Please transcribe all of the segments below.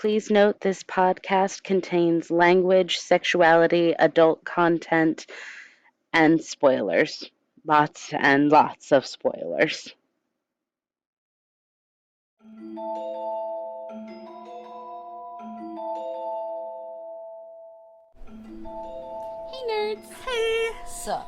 Please note this podcast contains language, sexuality, adult content, and spoilers. Lots and lots of spoilers. Hey nerds! Hey! Sup?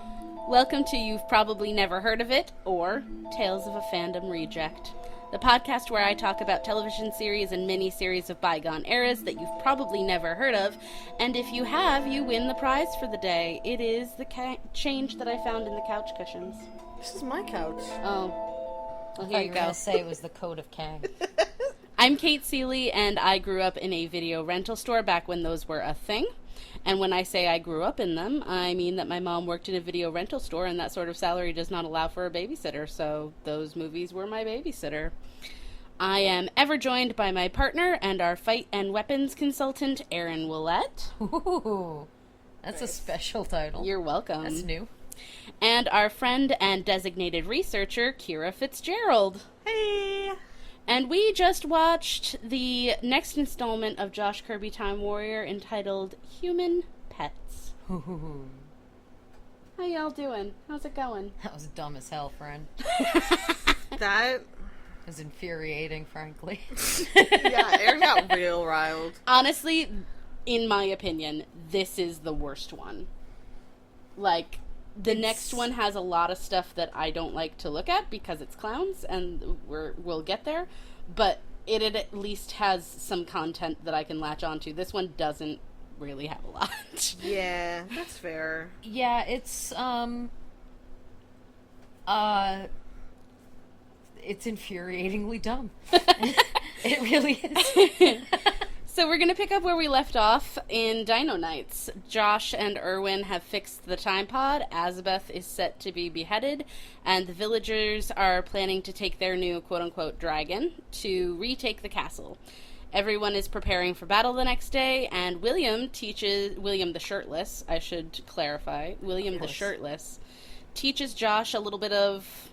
Welcome to You've Probably Never Heard of It, or Tales of a Fandom Reject. The podcast where I talk about television series and mini-series of bygone eras that you've probably never heard of, and if you have, you win the prize for the day. It is the change that I found in the couch cushions. This is my couch. Oh. Well, here I thought you you were go. going to say it was the coat of Kang. I'm Cate Seeley, and I grew up in a video rental store back when those were a thing. And when I say I grew up in them, I mean that my mom worked in a video rental store, and that sort of salary does not allow for a babysitter, so those movies were my babysitter. I am ever joined by my partner and our fight and weapons consultant, Erin Ouellette. Ooh, that's a special title. You're welcome. That's new. And our friend and designated researcher, Kyra Fitzgerald. Hey! And we just watched the next installment of Josh Kirby Time Warrior entitled Human Pets. Ooh, How y'all doing? How's it going? that was dumb as hell, friend. That... It was infuriating, frankly. Yeah, Erin got real riled. Honestly, in my opinion, this is the worst one. Like, the next one has a lot of stuff that I don't like to look at because it's clowns, and we'll get there. But it at least has some content that I can latch onto. This one doesn't really have a lot. Yeah, that's fair. Yeah, it's infuriatingly dumb. It really is. So we're going to pick up where we left off in Dino Nights. Josh and Erwin have fixed the time pod, Azabeth is set to be beheaded, and the villagers are planning to take their new quote-unquote dragon to retake the castle. Everyone is preparing for battle the next day, and William the Shirtless, I should clarify, William the Shirtless, teaches Josh a little bit of...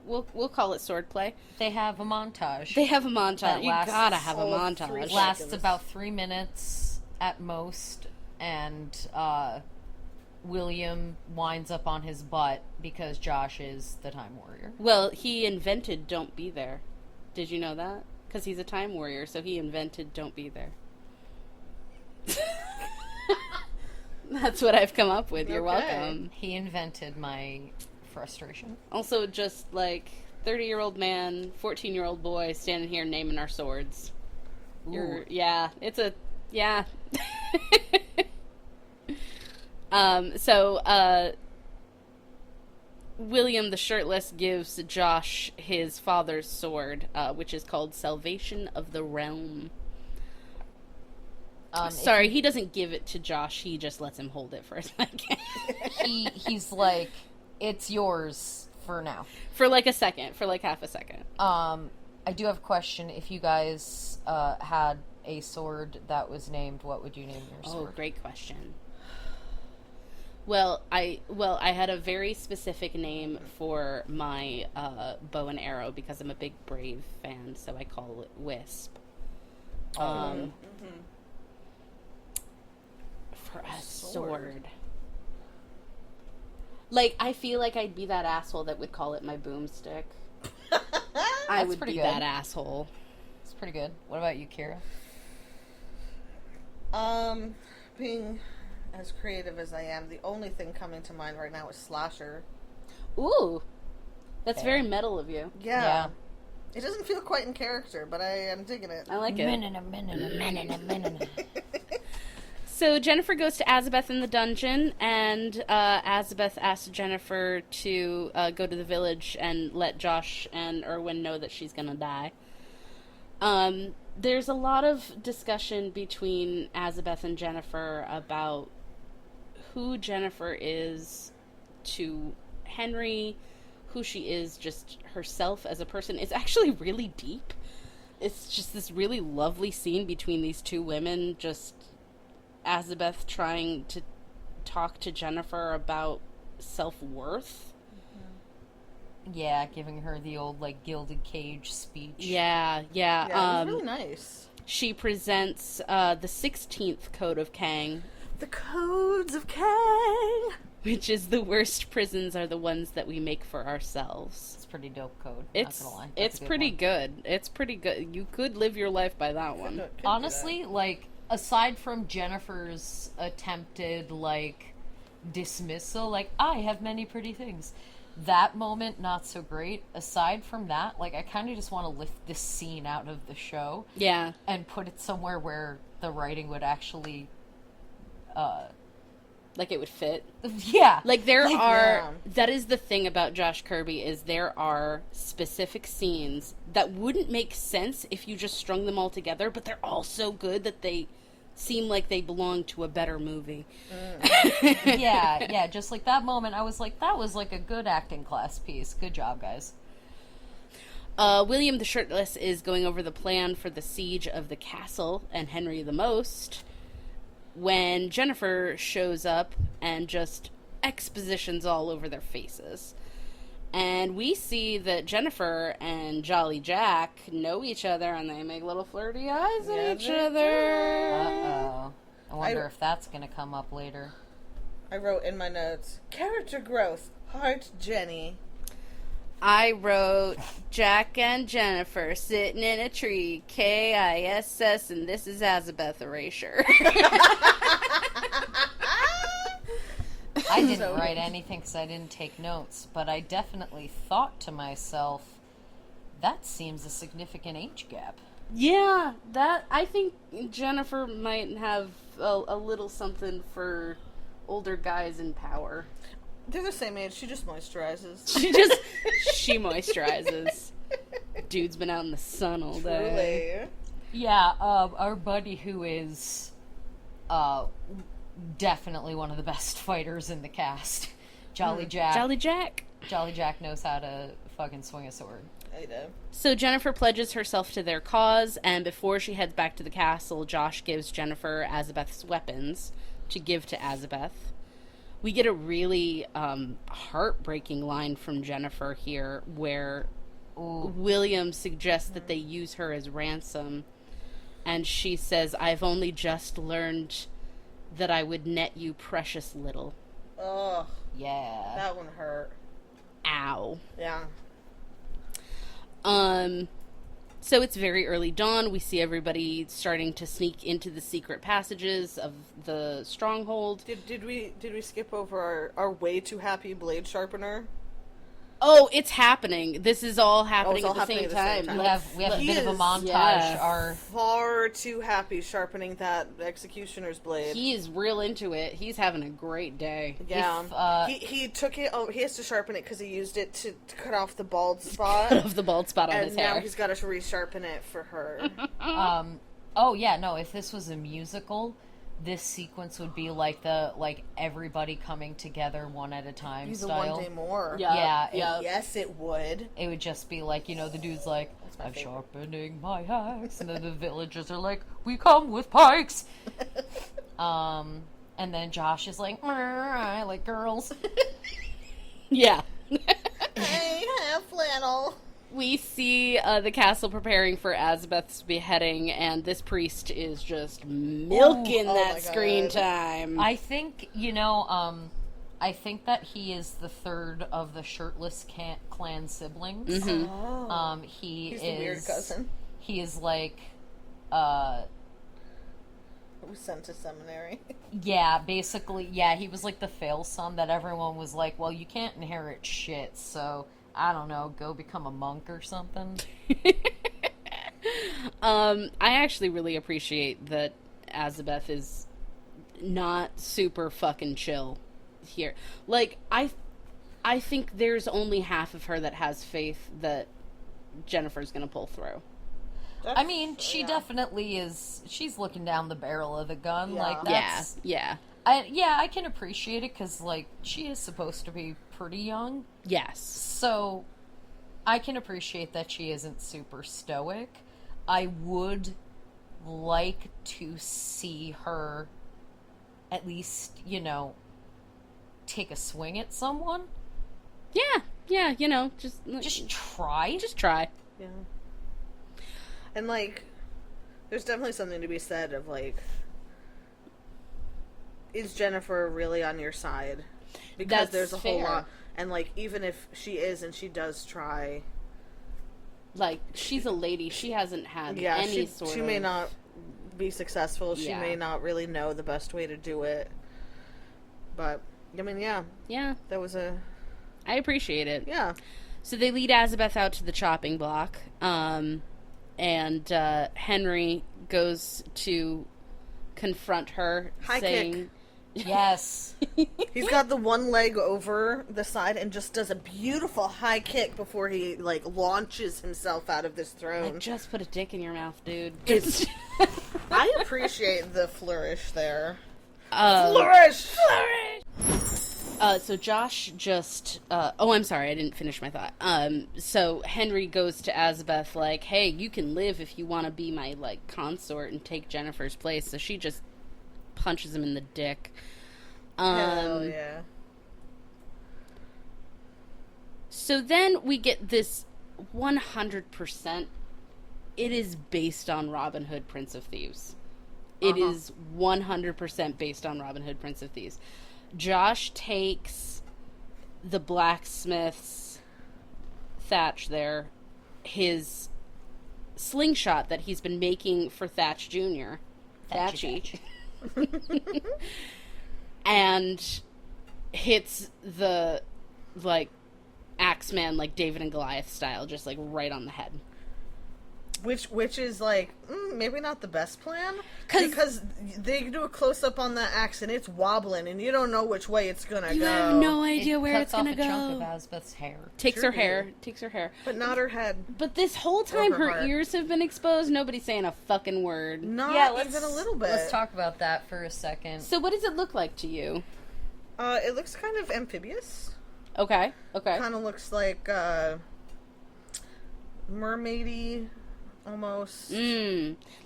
We'll call it swordplay. They have a montage. You gotta have a montage. 3 Lasts seconds. about 3 minutes at most, and William winds up on his butt because Josh is the Time Warrior. Well, he invented Don't Be There. Did you know that? Because he's a Time Warrior, so he invented Don't Be There. That's what I've come up with. You're Okay. welcome. He invented my frustration. Also, just like 30-year-old man, 14-year-old boy standing here naming our swords. Yeah. William the Shirtless gives Josh his father's sword, which is called Salvation of the Realm. Sorry, he doesn't give it to Josh, he just lets him hold it for a second. He's like, it's yours for now. For like a second, for like half a second. I do have a question. If you guys had a sword that was named, what would you name your sword? Oh, great question. Well, I had a very specific name for my bow and arrow because I'm a big Brave fan, so I call it Wisp. For a sword. Like, I feel like I'd be that asshole that would call it my boomstick. I would pretty be good. that asshole. It's pretty good. What about you, Kyra? Being as creative as I am, the only thing coming to mind right now is slasher. Ooh. That's Okay. very metal of you. Yeah. It doesn't feel quite in character, but I am digging it. I like it. Minute. So Jennifer goes to Azabeth in the dungeon, and Azabeth asks Jennifer to go to the village and let Josh and Erwin know that she's gonna die. There's a lot of discussion between Azabeth and Jennifer about who Jennifer is to Henry, who she is just herself as a person. It's actually really deep. It's just this really lovely scene between these two women, just Azabeth trying to talk to Jennifer about self-worth. Yeah, giving her the old, like, gilded cage speech. Yeah. Yeah, it was really nice. She presents the 16th Code of Kang, The codes of Kang. which is the worst prisons are the ones that we make for ourselves. It's a pretty dope code. It's not gonna lie. That's it's a good pretty one. good. It's pretty good. You could live your life by that one. Could do Honestly, like, aside from Jennifer's attempted, like, dismissal, like, I have many pretty things, that moment, not so great. Aside from that, like, I kind of just want to lift this scene out of the show Yeah. and put it somewhere where the writing would actually, Like it would fit. yeah. Like there Like, are that is the thing about Josh Kirby is there are specific scenes that wouldn't make sense if you just strung them all together, but they're all so good that they seem like they belong to a better movie. yeah, just like that moment, I was like, that was like a good acting class piece. Good job, guys. William the Shirtless is going over the plan for the siege of the castle and Henry the Most when Jennifer shows up and just expositions all over their faces. And we see that Jennifer and Jolly Jack know each other and they make little flirty eyes Yeah, at each they other. Uh-oh. I wonder if that's gonna come up later. I wrote in my notes, character growth, heart Jenny. I wrote Jack and Jennifer sitting in a tree, KISS, and this is Azabeth erasure. I didn't write anything because I didn't take notes, but I definitely thought to myself, that seems a significant age gap. Yeah, that I think Jennifer might have a little something for older guys in power. They're the same age, she just moisturizes. She moisturizes. Dude's been out in the sun all day. Truly. Yeah, our buddy who is definitely one of the best fighters in the cast, Jolly Jack. Jolly Jack. Jolly Jack knows how to fucking swing a sword. I know. So Jennifer pledges herself to their cause, and before she heads back to the castle, Josh gives Jennifer Azabeth's weapons to give to Azabeth. We get a really heartbreaking line from Jennifer here where William suggests that they use her as ransom, and she says, I've only just learned that I would net you precious little. Ugh, Yeah. that one hurt. Ow. Yeah. So it's very early dawn. We see everybody starting to sneak into the secret passages of the stronghold. Did we skip over our way too happy blade sharpener? Oh, it's happening. This is all happening, all at, the happening same at the same time. time. We have a He bit of a is- montage. yes. Our Far too happy sharpening that executioner's blade. He is real into it. He's having a great day. Yeah. He took it. Oh, he has to sharpen it because he used it to cut off the bald spot. Of the bald spot on And his now hair. he's got to resharpen it for her. oh yeah, no, if this was a musical, this sequence would be like everybody coming together one at a time He's a style. one day more. Yeah, Yes, it would. It would just be like, the dude's like, my I'm favorite. sharpening my axe, and then the villagers are like, we come with pikes. And then Josh is like, I like girls. Yeah. Hey, have flannel. We see the castle preparing for Azabeth's beheading, and this priest is just milking oh that my screen God. time. I think, I think that he is the third of the shirtless clan siblings. Oh. He's the weird cousin He is like, who was sent to seminary. yeah, basically, yeah, he was like the fail son that everyone was like, well, you can't inherit shit, so, I don't know, go become a monk or something. I actually really appreciate that Azabeth is not super fucking chill here. Like, I think there's only half of her that has faith that Jennifer's gonna pull through. I mean, she definitely is, she's looking down the barrel of the gun, Yeah. like, that's... Yeah. I can appreciate it, because, like, she is supposed to be pretty young, Yes. so I can appreciate that she isn't super stoic. I would like to see her at least, take a swing at someone. Yeah, just Just try. just try. Yeah. And, like, There's definitely something to be said of, like, is Jennifer really on your side? Because That's there's a whole fair. lot. And, like, even if she is and she does try... Like, she's a lady. She hasn't had Yeah, any she may not be successful. She Yeah. may not really know the best way to do it. But, I mean, yeah. Yeah, That was a... I appreciate it. Yeah. So they lead Azabeth out to the chopping block, and Henry goes to confront her, High saying... Yes. He's got the one leg over the side and just does a beautiful high kick before he, like, launches himself out of this throne. Like, just put a dick in your mouth, dude. It's- I appreciate the flourish there. Flourish! Flourish! So Josh just... I'm sorry, I didn't finish my thought. So Henry goes to Azabeth like, hey, you can live if you want to be my, like, consort and take Jennifer's place. So she just punches him in the dick. Hell yeah. So then we get this 100%. It is based on Robin Hood, Prince of Thieves. It is 100% based on Robin Hood, Prince of Thieves. Josh takes the blacksmith's Thatch there, his slingshot that he's been making for Thatch Jr. Thatchy. And hits the, like, Axeman, like David and Goliath style, just, like, right on the head. Which is, like, maybe not the best plan. Because they do a close-up on the axe and it's wobbling and you don't know which way it's gonna go. You have no idea where it's gonna Cuts go. off a chunk of Azabeth's hair. Takes Sure her hair. do. Takes her hair. But not her head. But this whole time, her her heart. ears have been exposed. Nobody's saying a fucking word. Not even a little bit. Let's talk about that for a second. So what does it look like to you? It looks kind of amphibious. Okay. Kind of looks like, mermaidy, almost.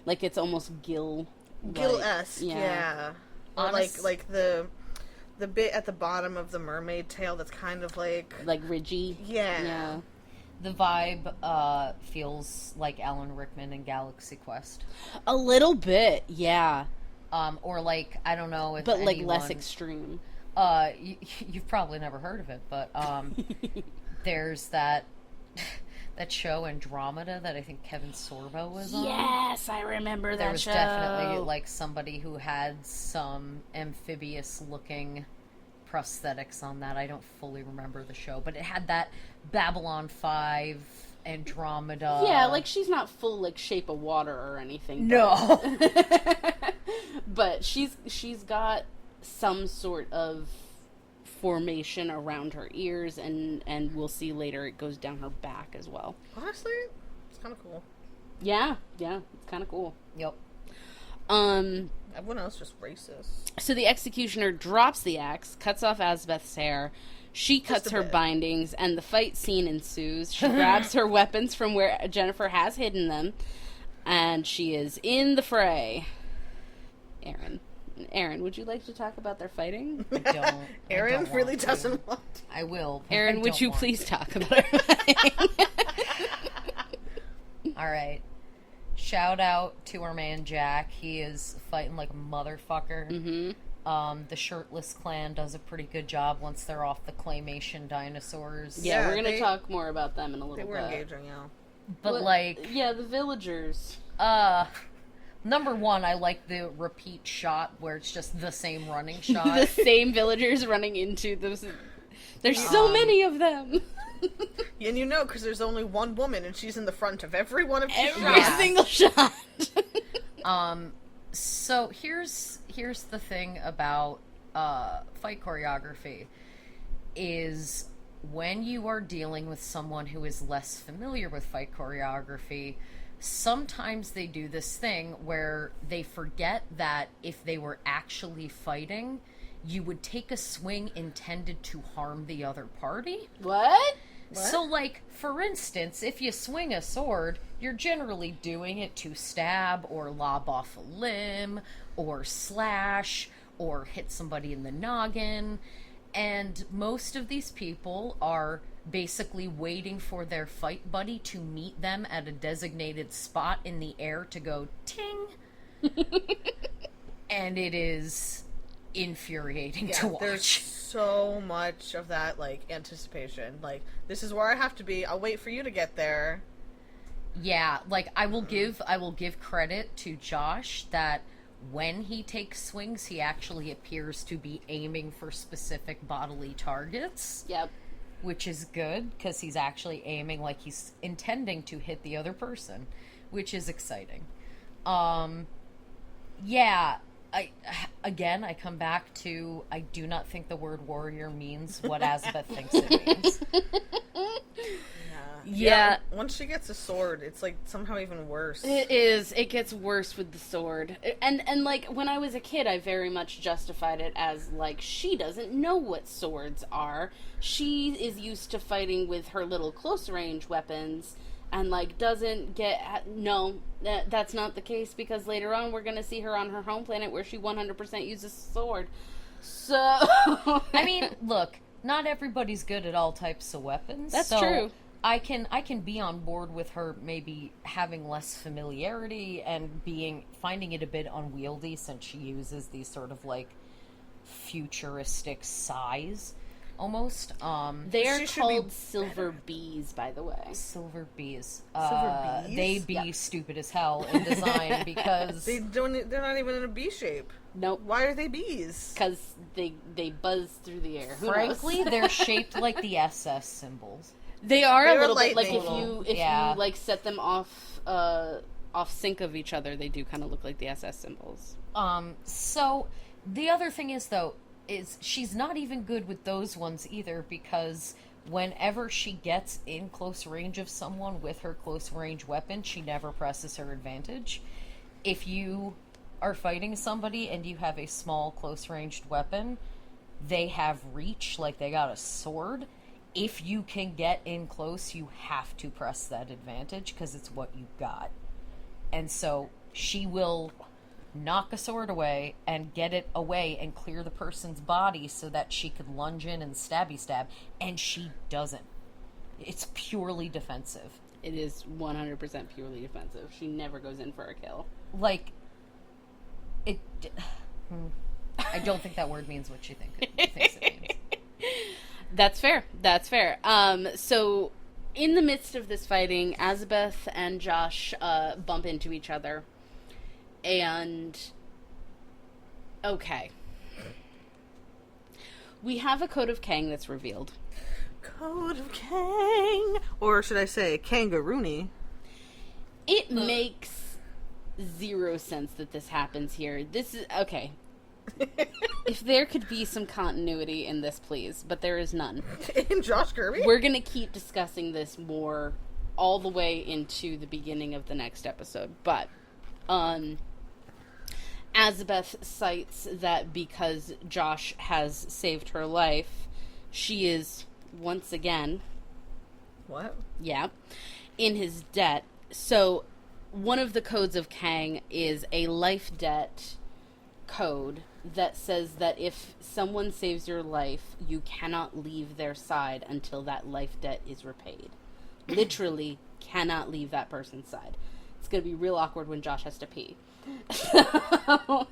Like it's almost Gill-esque, yeah. Or Honest- like the bit at the bottom of the mermaid tail that's kind of like ridgy. yeah. The vibe feels like Alan Rickman in Galaxy Quest. A little bit, yeah. Or like, I don't know if But like anyone, less extreme. You've probably never heard of it, but there's that show Andromeda that I think Kevin Sorbo was on. Yes, I remember that There was show. definitely like somebody who had some amphibious looking prosthetics on that. I don't fully remember the show, but it had that Babylon 5 Andromeda. Yeah, like she's not full like Shape of Water or anything. No. But she's got some sort of formation around her ears, and we'll see later it goes down her back as well. Honestly, it's kind of cool. Yeah, it's kind of cool. Yep. Everyone else just racist. So the executioner drops the axe, cuts off Azabeth's hair. She cuts a her bit. bindings, and the fight scene ensues. She grabs her weapons from where Jennifer has hidden them, and she is in the fray. Erin, would you like to talk about their fighting? I don't. Erin don't really want to. doesn't want to. I will. but Erin, I would don't you want please to. talk about her fighting? All right. Shout out to our man Jack. He is fighting like a motherfucker. Mm-hmm. The shirtless clan does a pretty good job once they're off the claymation dinosaurs. Yeah, Yeah, we're gonna they- talk more about them in a They little were bit. engaging, yeah. But What- like, yeah, the villagers. number one, I like the repeat shot where it's just the same running shot. The same villagers running into those. There's so many of them. And you know, because there's only one woman, and she's in the front of every one of these Every shots. single shot. So here's the thing about fight choreography is when you are dealing with someone who is less familiar with fight choreography, sometimes they do this thing where they forget that if they were actually fighting, you would take a swing intended to harm the other party. What? So, like, for instance, if you swing a sword, you're generally doing it to stab or lob off a limb or slash or hit somebody in the noggin. And most of these people are basically waiting for their fight buddy to meet them at a designated spot in the air to go ting. And it is infuriating to watch. There's so much of that, like, anticipation. Like, this is where I have to be. I'll wait for you to get there. Yeah, like, I will give credit to Josh that when he takes swings, he actually appears to be aiming for specific bodily targets. Yep. Which is good, because he's actually aiming like he's intending to hit the other person, which is exciting. Yeah, I come back to, I do not think the word warrior means what Azabeth thinks it means. Yeah. Once she gets a sword, it's like somehow even worse. It is. It gets worse with the sword. And like, when I was a kid, I very much justified it as, like, she doesn't know what swords are. She is used to fighting with her little close-range weapons, and, like, doesn't get... No, that's not the case, because later on we're gonna see her on her home planet where she 100% uses a sword. So... I mean, look, not everybody's good at all types of weapons. That's true. I can be on board with her maybe having less familiarity and finding it a bit unwieldy, since she uses these sort of, like, futuristic size almost. They are called silver bees, by the way. Silver bees. Silver bees? They be stupid as hell in design because they're not even in a bee shape. Nope. Why are they bees? Because they buzz through the air. Frankly, they're shaped like the SS symbols. They are a little bit like, lightning. if you like set them off sync of each other, they do kind of look like the SS symbols. So the other thing is, though, is she's not even good with those ones either, because whenever she gets in close range of someone with her close range weapon, she never presses her advantage. If you are fighting somebody and you have a small close ranged weapon, they have reach, like they got a sword. If you can get in close, you have to press that advantage, because it's what you got. And so she will knock a sword away and get it away and clear the person's body so that she could lunge in and stabby stab, and she doesn't. It's purely defensive. It is 100% purely defensive. She never goes in for a kill. Like, it... I don't think that word means what she thinks it means. That's fair. That's fair. So, in the midst of this fighting, Azabeth and Josh bump into each other. And... Okay. We have a Code of Kang that's revealed. Code of Kang! Or should I say, Kangaroony? It makes zero sense that this happens here. This is... Okay. If there could be some continuity in this, please, but there is none. In Josh Kirby? We're going to keep discussing this more all the way into the beginning of the next episode, but Azabeth cites that because Josh has saved her life, she is once again... What? Yeah. In his debt. So, one of the codes of Kang is a life debt code that says that if someone saves your life, you cannot leave their side until that life debt is repaid. Literally cannot leave that person's side. It's going to be real awkward when Josh has to pee. They're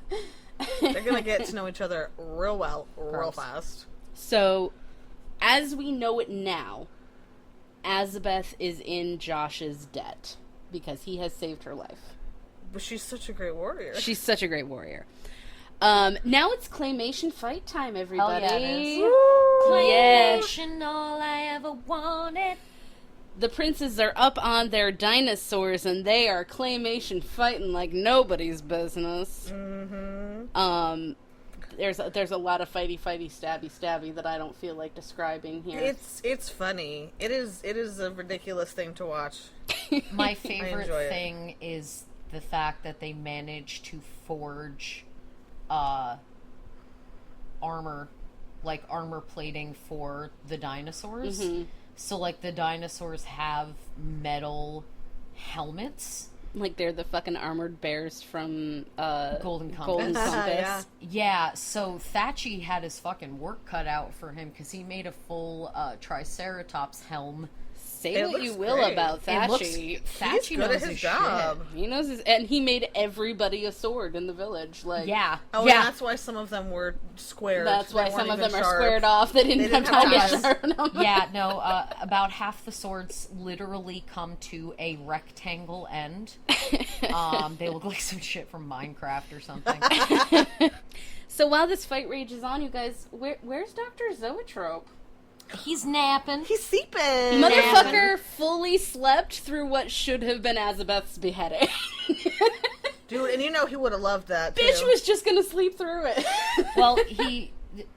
going to get to know each other real well, real fast. So, as we know it now, Azabeth is in Josh's debt because he has saved her life. But she's such a great warrior. She's such a great warrior. Now it's claymation fight time, everybody. Hell yeah, it is. Claymation, all I ever wanted. The princes are up on their dinosaurs, and they are claymation fighting like nobody's business. Mm-hmm. There's a lot of fighty, stabby that I don't feel like describing here. It's funny. It is a ridiculous thing to watch. My favorite thing is the fact that they managed to forge armor plating for the dinosaurs. Mm-hmm. So, like, the dinosaurs have metal helmets Like they're the fucking armored bears from Golden Compass. Golden Compass. Yeah, so Thatchy had his fucking work cut out for him because he made a full Triceratops helm. Say It what you looks will great. about Thatchy. Thatchy He's good knows at his his job. shit. He knows his, and he made everybody a sword in the village. Like, Yeah. Oh, yeah. and that's why some of them were squared. that's They why weren't some of even them are sharp. squared off. They didn't, didn't have time have to time. sharpen them. Yeah, no, about half the swords literally come to a rectangle end. They look like some shit from Minecraft or something. So while this fight rages on, you guys, where's Dr. Zoetrope? He's napping. He's seeping. Motherfucker fully slept through what should have been Azabeth's beheading. Dude, and you know he would have loved that, too. Bitch was just gonna sleep through it. Well,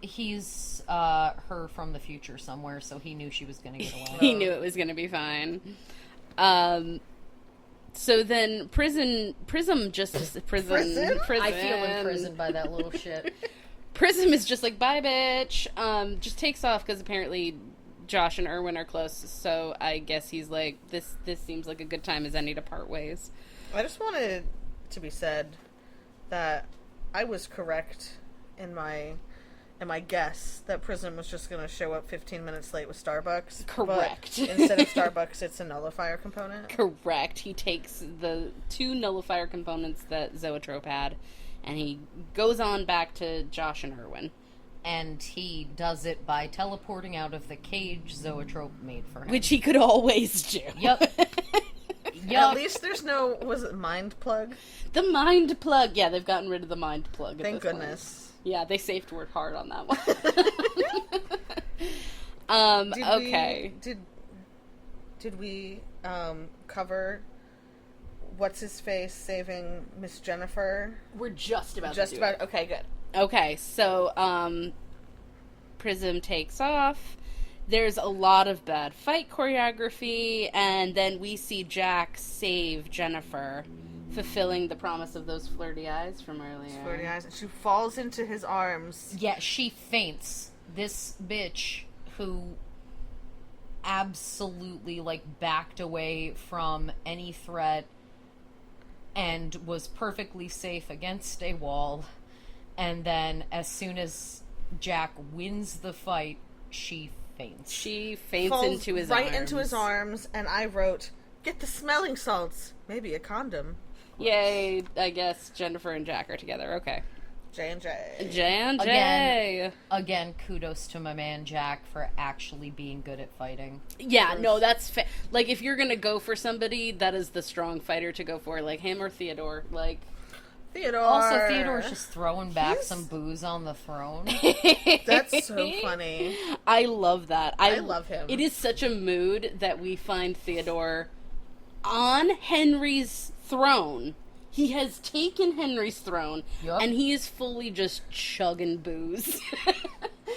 he's her from the future somewhere, so he knew she was gonna get away. He knew it was gonna be fine. So then Prism just Prism. I feel imprisoned by that little shit. Prism is just like, bye, bitch. Just takes off because apparently Josh and Erwin are close. So I guess he's like, this seems like a good time as any to part ways. I just wanted to be said that I was correct in my guess that Prism was just going to show up 15 minutes late with Starbucks. Correct. But instead of Starbucks, it's a nullifier component. Correct. He takes the 2 nullifier components that Zoetrope had, and he goes on back to Josh and Erwin. And he does it by teleporting out of the cage Zoetrope made for him. Which he could always do. Yep. At least there's no, was it mind plug? The mind plug. Yeah, they've gotten rid of the mind plug. Thank goodness. Yeah, they saved word hard on that one. Okay. Did we cover what's his face saving Miss Jennifer? We're just about Just to do about. it. Okay, good. Okay, so Prism takes off. There's a lot of bad fight choreography, and then we see Jack save Jennifer, fulfilling the promise of those flirty eyes from earlier. Flirty eyes, and she falls into his arms. Yeah, she faints. This bitch who absolutely, like, backed away from any threat and was perfectly safe against a wall. And then, as soon as Jack wins the fight, she faints. She faints Falls into his right arms. into his arms, and I wrote, "Get the smelling salts, maybe a condom." Yay! I guess Jennifer and Jack are together. Okay. J&J. J&J. Again, kudos to my man Jack for actually being good at fighting. Yeah, no, that's like, if you're gonna go for somebody, that is the strong fighter to go for, like him or Theodore. Like, Theodore. Also, Theodore's just throwing back some booze on the throne. That's so funny. I love that. I love him. It is such a mood that we find Theodore on Henry's throne. He has taken Henry's throne, Yup. and he is fully just chugging booze.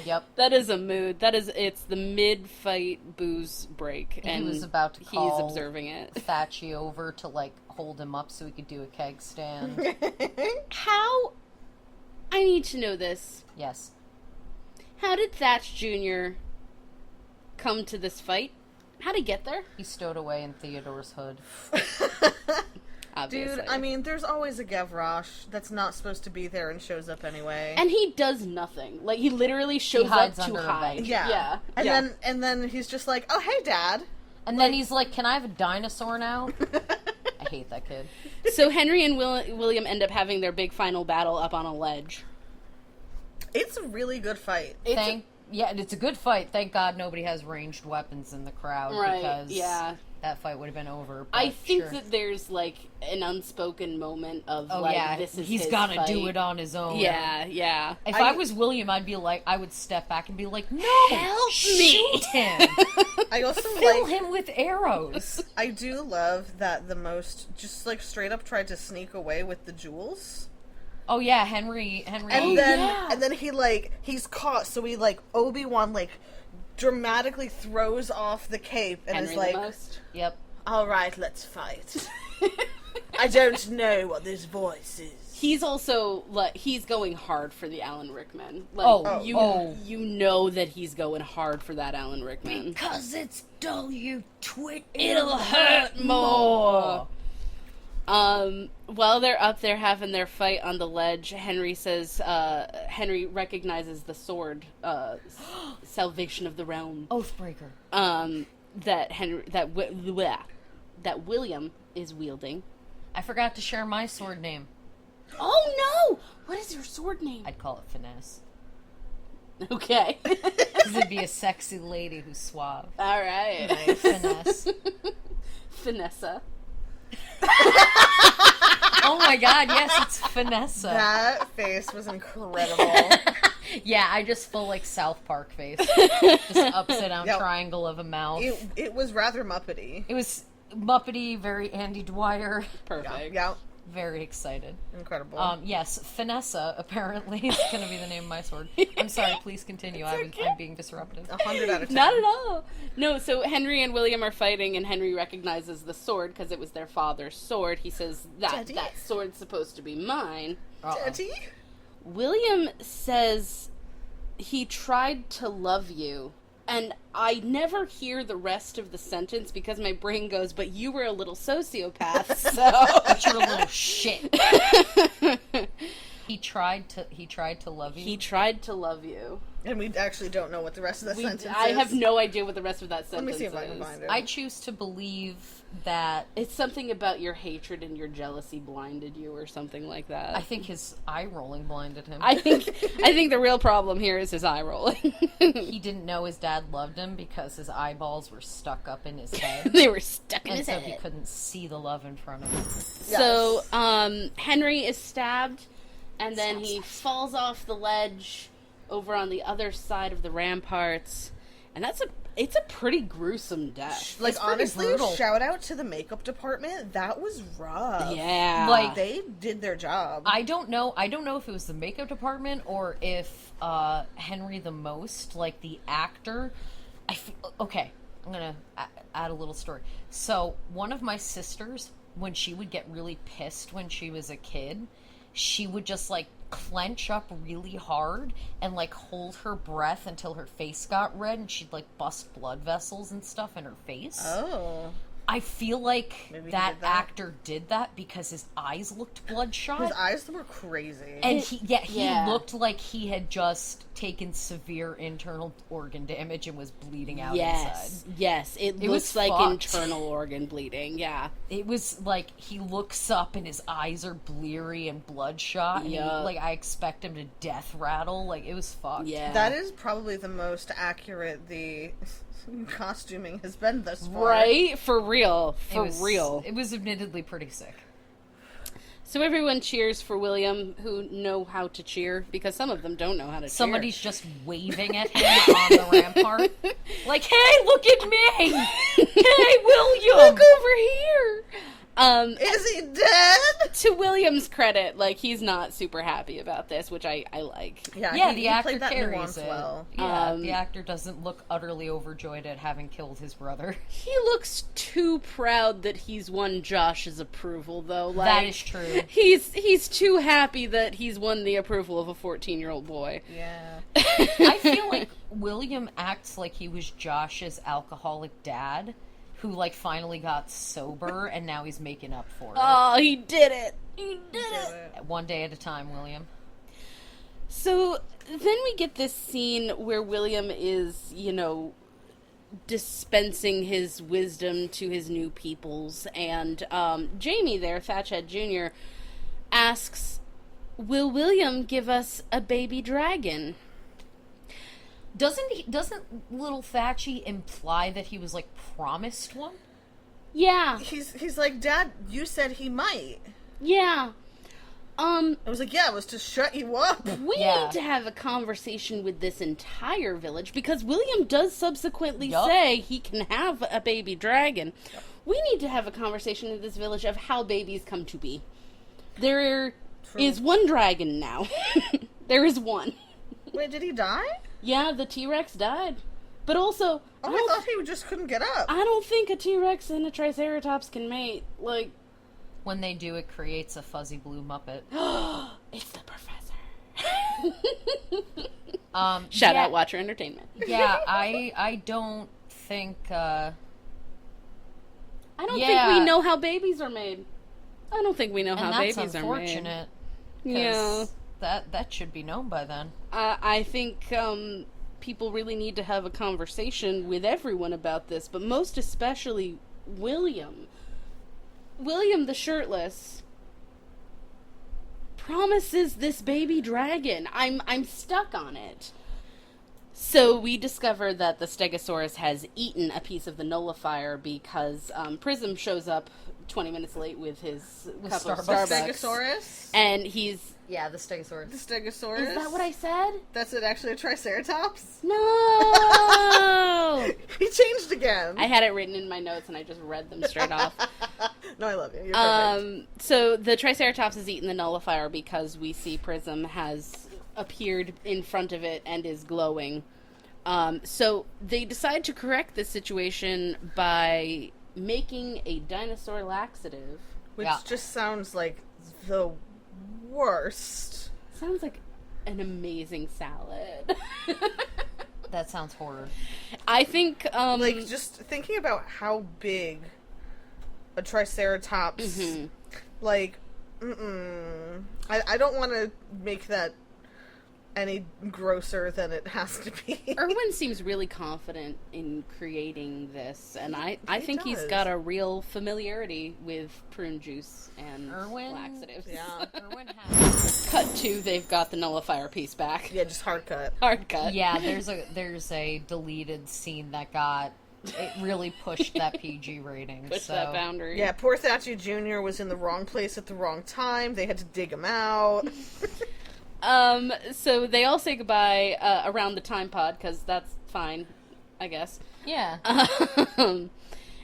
Yep. That is a mood. It's the mid-fight booze break, and He was about to call he's observing it. Thatchy over to, like, hold him up so he could do a keg stand. How? I need to know this. Yes. How did Thatch Jr. come to this fight? How'd he get there? He stowed away in Theodore's hood. Obviously. Dude, I mean, there's always a Gavroche that's not supposed to be there and shows up anyway. And he does nothing. Like, he literally shows hides up to under a hide. bench. yeah. Yeah. And then he's just like, "Oh, hey, Dad." And then he's like, "Can I have a dinosaur now?" I hate that kid. So Henry and William end up having their big final battle up on a ledge. It's a really good fight. Yeah, it's a good fight. Thank God nobody has ranged weapons in the crowd. Right, Because yeah. that fight would have been over. But I think sure. that there's, like, an unspoken moment of, Oh, like, yeah, this is he's his gotta fight. do it on his own. Yeah, yeah. If I was William, I'd be like, I would step back and be like, "No, Help shoot me." him, I also fill like. him with arrows." I do love that the most just like straight up tried to sneak away with the jewels. Oh yeah, Henry. And Oh, then yeah. and then he's caught, so he like Obi-Wan like dramatically throws off the cape and Henry is like, the most. Yep. "All right, let's fight." I don't know what this voice is. He's also, like, he's going hard for the Alan Rickman. Like, Oh, you know that he's going hard for that Alan Rickman. Because it's dull, you twit. It'll hurt more. While they're up there having their fight on the ledge, Henry says, Henry recognizes the sword, Salvation of the Realm. Oathbreaker. That William is wielding. I forgot to share my sword name. Oh no! What is your sword name? I'd call it Finesse. Okay. Because it'd be a sexy lady who's suave. Alright. Nice. Finesse. Finessa. Oh my god, yes, it's Finessa. That face was incredible. Yeah, I just full like South Park face. Just upside down Yep. triangle of a mouth. It was rather Muppety. It was Muppety, very Andy Dwyer. Perfect. Yeah, Very excited. incredible. Yes, Finessa apparently is going to be the name of my sword. I'm sorry, please continue. I'm being disruptive. 100 out of 10. Not at all. No, so Henry and William are fighting, and Henry recognizes the sword because it was their father's sword. He says, Daddy? that sword's supposed to be mine. Daddy? William says he tried to love you. And I never hear the rest of the sentence because my brain goes, but you were a little sociopath, so... But you're a little shit. He tried to love you. He tried to love you. And we actually don't know what the rest of the sentence I is. have no idea what the rest of that Let me sentence see if I can is. find it. I choose to believe that. It's something about your hatred and your jealousy blinded you or something like that. I think his eye rolling blinded him. I think the real problem here is his eye rolling. He didn't know his dad loved him because his eyeballs were stuck up in his head. They were stuck in And his so he head. couldn't see the love in front of him. So, Henry is stabbed, and then he falls off the ledge over on the other side of the ramparts, and it's a pretty gruesome death. Like, It's pretty honestly, brutal. shout out to the makeup department. That was rough. Yeah. Like, They did their job. I don't know if it was the makeup department or if Henry the Most, like the actor. Okay, I'm gonna add a little story. So one of my sisters, when she would get really pissed when she was a kid, she would just like clench up really hard and like hold her breath until her face got red, and she'd like bust blood vessels and stuff in her face. Oh. I feel like Maybe he that did that. actor did that because his eyes looked bloodshot. His eyes were crazy. And he Yeah. looked like he had just taken severe internal organ damage and was bleeding out Yes, inside. yes. It It looks was like fucked. internal organ bleeding, yeah. It was like he looks up and his eyes are bleary and bloodshot. And Yup. like I expect him to death rattle. Like it was fucked. Yeah. That is probably the most accurate the costuming has been thus far. Right? For real. It For was, real. It was admittedly pretty sick. So everyone cheers for William, who know how to cheer, because some of them don't know how to Somebody's cheer. just waving at him on the rampart. Like, hey, look at me! Hey, William! Look over here! Is he dead? To William's credit, like, he's not super happy about this, which I like. Yeah, he the actor played that carries nuance it. well. Yeah, the actor doesn't look utterly overjoyed at having killed his brother. He looks too proud that he's won Josh's approval, though. Like, That is true. He's too happy that he's won the approval of a 14-year-old boy. Yeah. I feel like William acts like he was Josh's alcoholic dad, who like finally got sober and now he's making up for it. Oh, he did it! He did it! One day at a time, William. So then we get this scene where William is, dispensing his wisdom to his new peoples, and Jamie there, Thatchhead Jr., asks, "Will William give us a baby dragon?" Doesn't little Thatchy imply that he was like promised one? Yeah, He's like, Dad, you said he might. yeah. I was like, yeah, it was to shut you up. We Yeah. need to have a conversation with this entire village, because William does subsequently Yup. say he can have a baby dragon. We need to have a conversation with this village of how babies come to be. There is one dragon now. There is one. Wait, did he die? Yeah, the T-Rex died. But also, Oh, I thought he just couldn't get up. I don't think a T-Rex and a Triceratops can mate. Like, When they do, it creates a fuzzy blue Muppet. it's the professor. Shout yeah, out Watcher Entertainment. Yeah, I don't think. I don't Yeah. think we know how babies are made. I don't think we know And how that's babies are made. unfortunate. 'Cause Yeah. that should be known by then. I think people really need to have a conversation with everyone about this, but most especially William. William the Shirtless promises this baby dragon. I'm stuck on it. So we discover that the Stegosaurus has eaten a piece of the nullifier because Prism shows up 20 minutes late with his cup of Starbucks. Starbucks. Stegosaurus? And he's... Yeah, the Stegosaurus. The Stegosaurus? Is that what I said? That's it, actually a Triceratops? No! He changed again. I had it written in my notes and I just read them straight off. No, I love you. You're perfect. So the Triceratops has eaten the nullifier because we see Prism has appeared in front of it and is glowing. So they decide to correct this situation by making a dinosaur laxative. Which just sounds like the worst. Sounds like an amazing salad. That sounds horror. I think, Like, just thinking about how big a Triceratops, like, I don't want to make that any grosser than it has to be. Irwin seems really confident in creating this, and I think he's does. got a real familiarity with prune juice and Irwin? laxatives. Yeah. Irwin has... Cut to, they've got the nullifier piece back. Yeah, just hard cut. Hard cut. Yeah, there's a deleted scene that it really pushed that PG rating. Push so. that boundary. Yeah, poor Thatcher Jr. was in the wrong place at the wrong time. They had to dig him out. So they all say goodbye around the time pod, because that's fine, I guess. Yeah.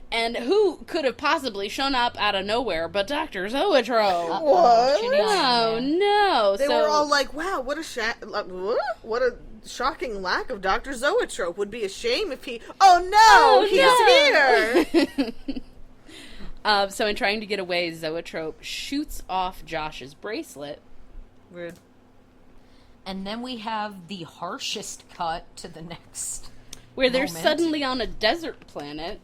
And who could have possibly shown up out of nowhere but Dr. Zoetrope? What? Oh, no. They so, were all like, wow, what a shocking lack of Dr. Zoetrope. Would be a shame if he... Oh, no! He's here! So in trying to get away, Zoetrope shoots off Josh's bracelet. Weird. And then we have the harshest cut to the next Where they're moment. suddenly on a desert planet.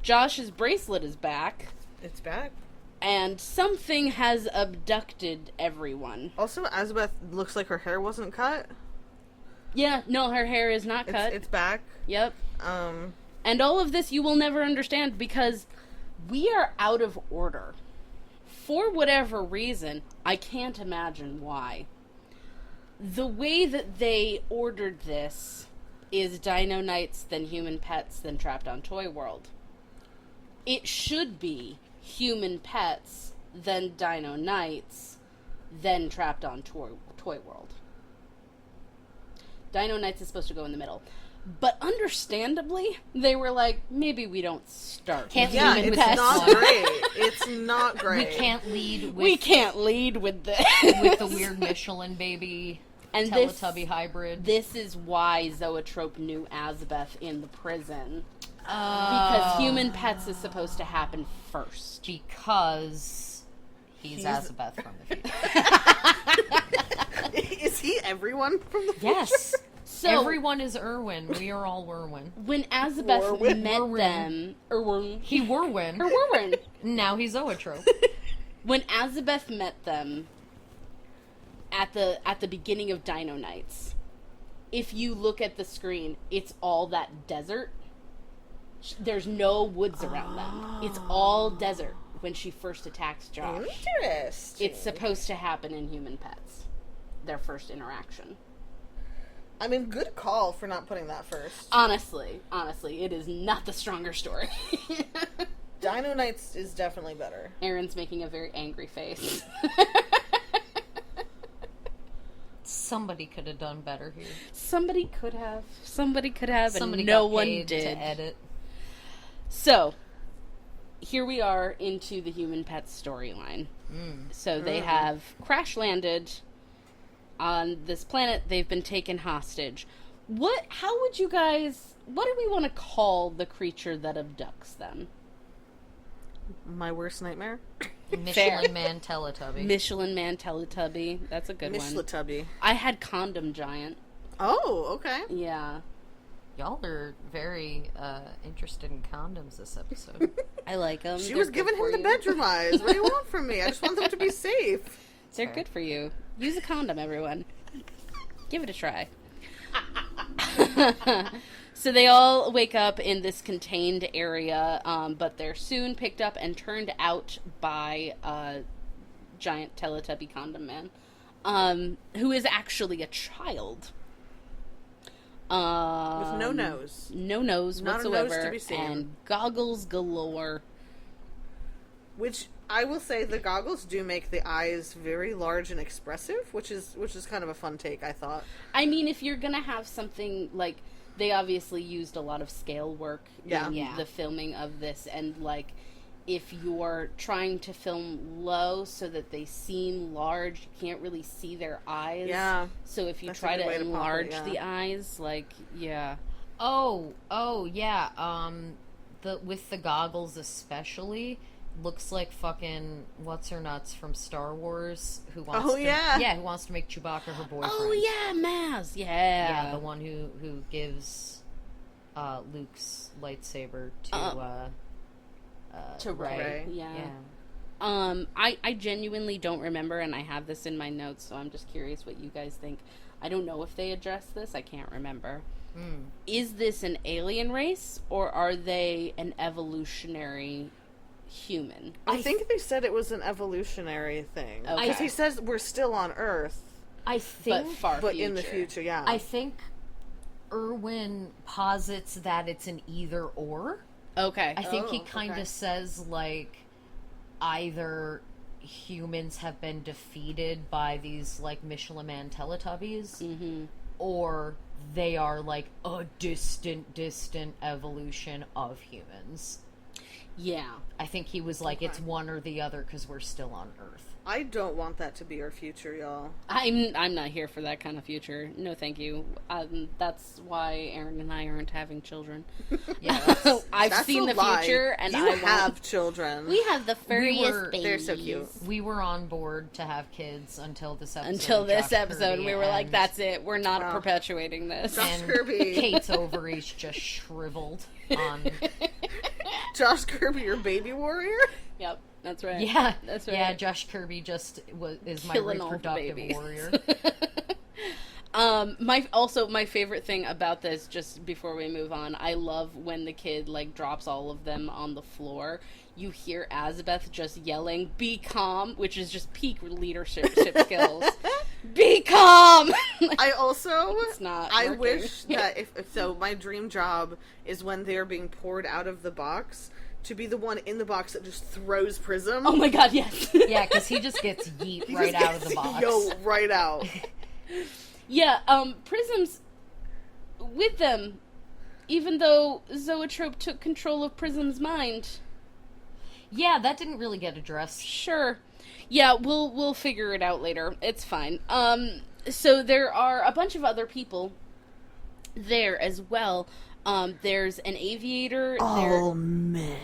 Josh's bracelet is back. It's back. And something has abducted everyone. Also, Azabeth looks like her hair wasn't cut. Yeah, no, her hair is not cut. It's back. Yep. And all of this you will never understand because we are out of order. For whatever reason, I can't imagine why. The way that they ordered this is Dino Knights, then Human Pets, then Trapped on Toy World. It should be Human Pets, then Dino Knights, then Trapped on Toy World. Dino Knights is supposed to go in the middle. But understandably, they were like, maybe we don't start. Yeah, Human it's Pets. not great. It's not great. We can't lead with We can't lead with this. with the weird Michelin baby And Teletubby hybrid. This is why Zoetrope knew Azabeth in the prison. Because Human Pets is supposed to happen first. Because he's Azabeth from the future. Is he everyone from the Yes. So Everyone is Irwin. We are all Irwin. when Azabeth Irwin. met Irwin. them, Irwin, He Irwin. Irwin. Now he's Zoetrope. When Azabeth met them at the beginning of Dino Knights, if you look at the screen, it's all that desert. There's no woods around them. It's all desert when she first attacks Josh. Interesting. It's supposed to happen in Human Pets. Their first interaction. I mean, good call for not putting that first. Honestly, it is not the stronger story. Dino Knights is definitely better. Erin's making a very angry face. Somebody could have done better here. Somebody could have, Somebody and no got one paid did. to edit. So, here we are into the Human Pets storyline. So they have crash landed on this planet. They've been taken hostage. What do we want to call the creature that abducts them? My worst nightmare? Michelin Man Teletubby. Michelin Man Teletubby. That's a good one. Michelin. I had Condom Giant. Oh, okay. Yeah. Y'all are very interested in condoms this episode. I like them. She was giving him the bedroom eyes. What do you want from me? I just want them to be safe. They're good for you. Use a condom, everyone. Give it a try. So they all wake up in this contained area, but they're soon picked up and turned out by a giant Teletubby condom man, who is actually a child. With no nose. No nose Not whatsoever. a nose to be seen. And goggles galore. Which I will say, the goggles do make the eyes very large and expressive, which is kind of a fun take, I thought. I mean, if you're gonna have something like, they obviously used a lot of scale work in the filming of this, and like, if you're trying to film low so that they seem large, you can't really see their eyes. Yeah. So if you That's a try good to way to pop it, enlarge yeah. the eyes, like, yeah. Oh, yeah. With the goggles especially, looks like fucking what's her nuts from Star Wars who wants who wants to make Chewbacca her boyfriend. Oh yeah, Maz. Yeah. Yeah, the one who gives Luke's lightsaber to Rey. Rey. Yeah. I genuinely don't remember, and I have this in my notes, so I'm just curious what you guys think. I don't know if they address this. I can't remember. Is this an alien race, or are they an evolutionary human? I think they said it was an evolutionary thing. Okay. Because he says we're still on Earth, I think, but in the future, yeah. I think Irwin posits that it's an either or. Okay. I think he kind of okay. says, like, either humans have been defeated by these, like, Michelin Man Teletubbies, or they are, like, a distant evolution of humans. Yeah. I think he was like, it's one or the other because we're still on Earth. I don't want that to be our future, y'all. I'm not here for that kind of future. No, thank you. That's why Erin and I aren't having children. Yeah, I've That's seen a the lie. future, and you I have won't. children. We have the furriest babies. They're so cute. we were on board to have kids until this episode. Until this Josh episode, Kirby, we were like, and- "That's it. We're not perpetuating this." Josh and Kirby. Kate's ovaries just shriveled on. Josh Kirby, your baby warrior? Yep, that's right. Yeah, that's right. Yeah, Josh Kirby just is my Killing all the reproductive babies. warrior. My favorite thing about this, just before we move on, I love when the kid like drops all of them on the floor. You hear Azabeth just yelling, "Be calm," which is just peak leadership skills. Be calm. I also, It's not I working. wish that if so, my dream job is when they're being poured out of the box to be the one in the box that just throws Prism. Oh my god, yes. Yeah, because he just gets yeet He right just out of the gets box. Yo, right out. Yeah, Prism's with them, even though Zoetrope took control of Prism's mind. Yeah, that didn't really get addressed. Sure. Yeah, we'll figure it out later. It's fine. So there are a bunch of other people there as well. There's an aviator. All men.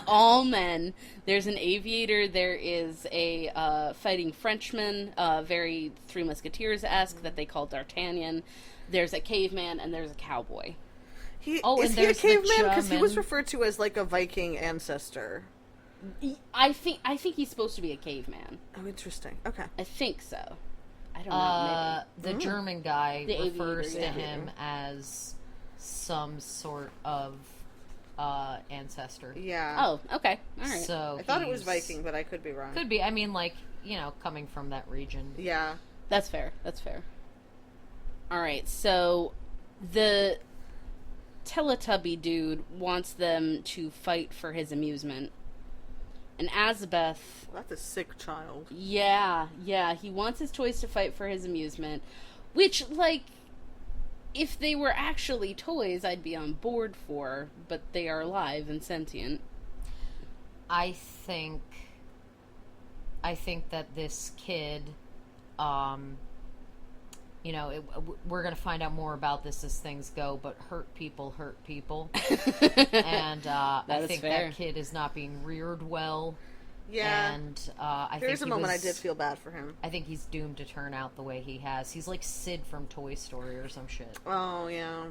All men. There's an aviator. There is a fighting Frenchman, very Three Musketeers-esque, that they call D'Artagnan. There's a caveman, and there's a cowboy. Is and he a there's the caveman? Because he was German. referred to as like a Viking ancestor. I think he's supposed to be a caveman. Oh, interesting. Okay. I think so. I don't know. Maybe. The German guy The refers aviator, to yeah. him as some sort of ancestor. Yeah. Oh, okay. All right. So I thought it was he's- Viking, but I could be wrong. Could be. I mean, like, coming from that region. Yeah. That's fair. That's fair. All right. So the Teletubby dude wants them to fight for his amusement. And Azabeth, Well, that's a sick child. yeah, he wants his toys to fight for his amusement. Which, like, if they were actually toys, I'd be on board for, but they are alive and sentient. I think that this kid, we're going to find out more about this as things go, but hurt people. And I That is think fair. that kid is not being reared well. Yeah. And I think There's a he moment I was- did feel bad for him. I think he's doomed to turn out the way he has. He's like Sid from Toy Story or some shit. Oh, yeah.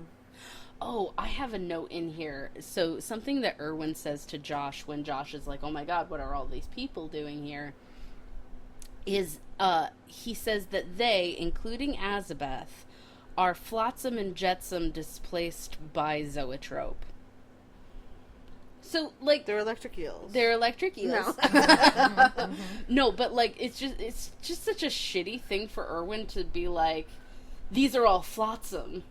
Oh, I have a note in here. So something that Erwin says to Josh when Josh is like, "Oh my God, what are all these people doing here?" Is he says that they, including Azabeth, are flotsam and jetsam displaced by zoetrope. So, like, They're electric eels. they're electric eels. No. No, but like it's just such a shitty thing for Erwin to be like, these are all flotsam.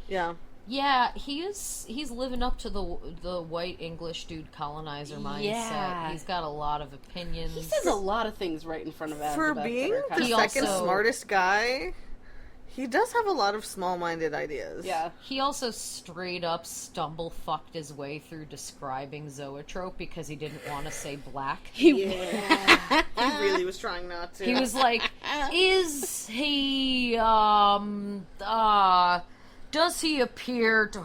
Yeah. Yeah, he's living up to the white English dude colonizer mindset. Yeah. He's got a lot of opinions. He says a lot of things right in front of Azabeth. For that being are the kind He of- second also- smartest guy, he does have a lot of small-minded ideas. Yeah. He also straight up stumble fucked his way through describing zoetrope because he didn't want to say black. Yeah. He really was trying not to. He was like, is he, does he appear to...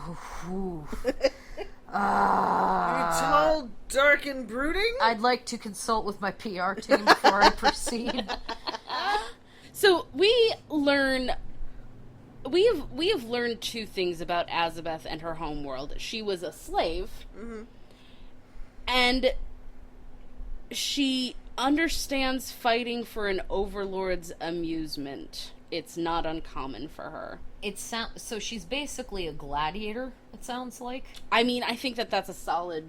tall, dark, and brooding? I'd like to consult with my PR team before I proceed. So we have learned two things about Azabeth and her homeworld. She was a slave, and she understands fighting for an overlord's amusement. It's not uncommon for her. So she's basically a gladiator, it sounds like. I mean, I think that that's a solid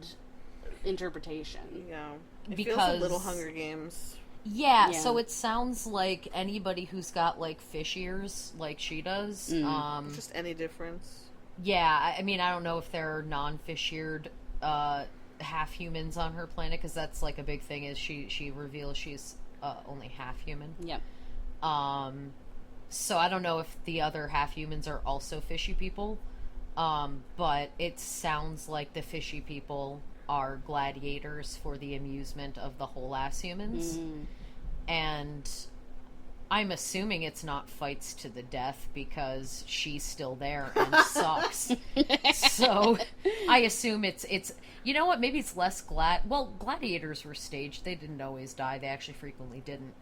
interpretation. Yeah. It Because- feels a little Hunger Games. Yeah, Yeah. so it sounds like anybody who's got, like, fish ears, like she does. Just any difference. Yeah, I mean, I don't know if there are non-fish-eared half-humans on her planet, because that's, like, a big thing, is she reveals she's only half-human. Yep. So I don't know if the other half-humans are also fishy people, but it sounds like the fishy people are gladiators for the amusement of the whole-ass humans. And I'm assuming it's not fights to the death because she's still there and sucks. So I assume it's you know what, maybe it's less gladiators were staged. They didn't always die. They actually frequently didn't.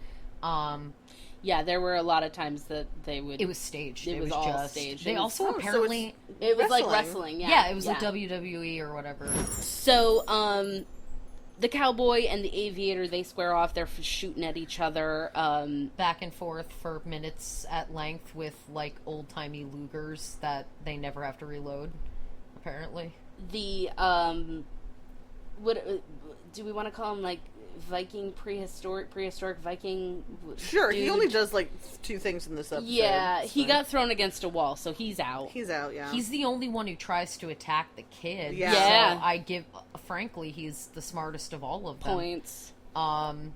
Yeah, there were a lot of times that they would... It was staged. It was all just staged. They It was- also so apparently It was like Wrestling. wrestling, yeah, it was like WWE or whatever. So, the cowboy and the aviator, they square off. They're shooting at each other. Back and forth for minutes at length with like old-timey Lugers that they never have to reload, apparently. The, what do we want to call him, like, Viking, prehistoric Viking? Sure, he dude? only does, like, 2 things in this episode. Yeah, he so- got thrown against a wall, so he's out. He's out, yeah. He's the only one who tries to attack the kid. Yeah. Yeah. So I give, frankly, he's the smartest of all of them. Points. And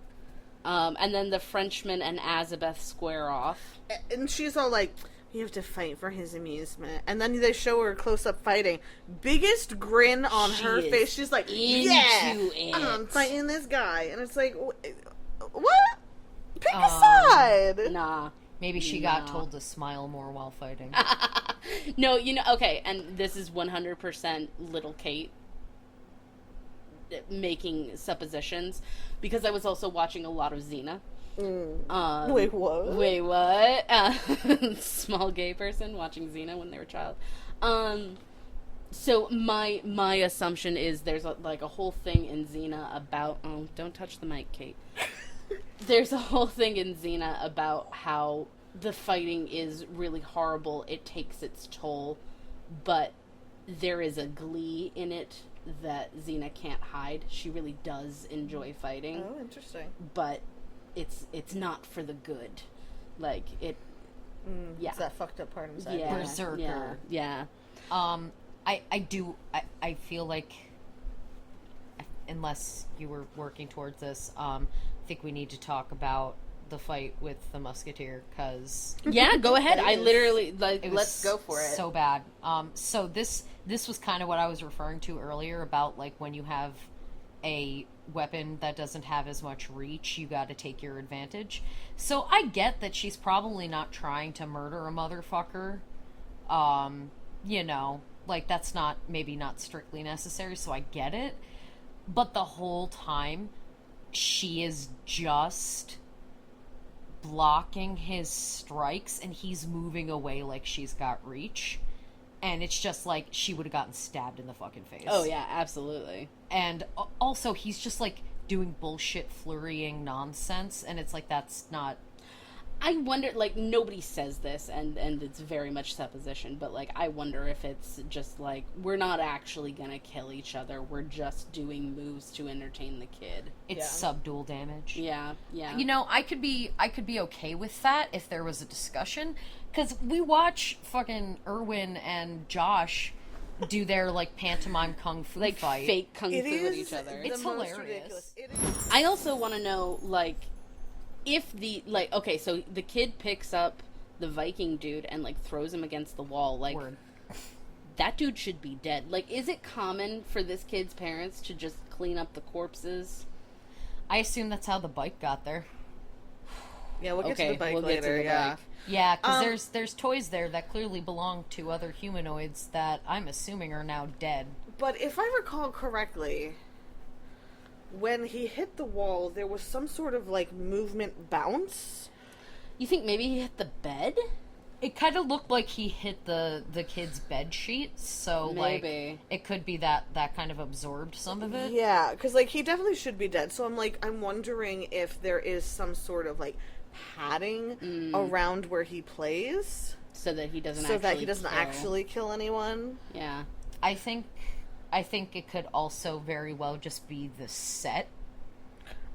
then the Frenchman and Azabeth square off. And she's all like, you have to fight for his amusement. And then they show her close-up fighting. Biggest grin on She her is face. She's like, into yeah, it. I'm fighting this guy. And it's like, what? Pick a side. Nah. Maybe she got told to smile more while fighting. No, okay, and this is 100% little Kate making suppositions, because I was also watching a lot of Xena. Wait, what? Wait, what? Small gay person watching Xena when they were a child. So my assumption is there's a whole thing in Xena about... Oh, don't touch the mic, Kate. There's a whole thing in Xena about how the fighting is really horrible. It takes its toll, but there is a glee in it that Xena can't hide. She really does enjoy fighting, Oh, interesting. but it's not for the good. Like, it... Yeah. It's that fucked up part inside. Yeah. Berserker. Yeah. I feel like, unless you were working towards this, I think we need to talk about the fight with the musketeer, because Yeah, go ahead. I It is- literally, it was let's go for it. so bad. So this was kind of what I was referring to earlier about, like, when you have a weapon that doesn't have as much reach, you got to take your advantage. So I get that she's probably not trying to murder a motherfucker. You know, like, that's maybe not strictly necessary, so I get it. But the whole time, she is just blocking his strikes, and he's moving away like she's got reach. And it's just like, she would have gotten stabbed in the fucking face. Oh, yeah, absolutely. And also, he's just, like, doing bullshit, flurrying nonsense, and it's like, that's not... I wonder, like, nobody says this, and it's very much supposition, but, like, I wonder if it's just, like, we're not actually gonna kill each other, we're just doing moves to entertain the kid. It's subdual damage. Yeah, yeah. You know, I could be okay with that if there was a discussion, because we watch fucking Erwin and Josh do their, like, pantomime kung fu like, fight. fake kung fu at each other. It's the most hilarious. ridiculous. It is. I also want to know, like, if the, like, okay, so the kid picks up the Viking dude and, like, throws him against the wall, like, Word. that dude should be dead. Like, is it common for this kid's parents to just clean up the corpses? I assume that's how the bike got there. Yeah, we'll get to Okay, the bike we'll later. get to the yeah. bike. Yeah, because there's toys there that clearly belong to other humanoids that I'm assuming are now dead. But if I recall correctly, when he hit the wall, there was some sort of, like, movement bounce. You think maybe he hit the bed? It kind of looked like he hit the kid's bed sheet, so Maybe. like it could be that kind of absorbed some of it. Yeah, because, like, he definitely should be dead. So I'm wondering if there is some sort of, like, padding around where he plays, So that he doesn't so actually that he doesn't kill. actually kill anyone. Yeah. I think it could also very well just be the set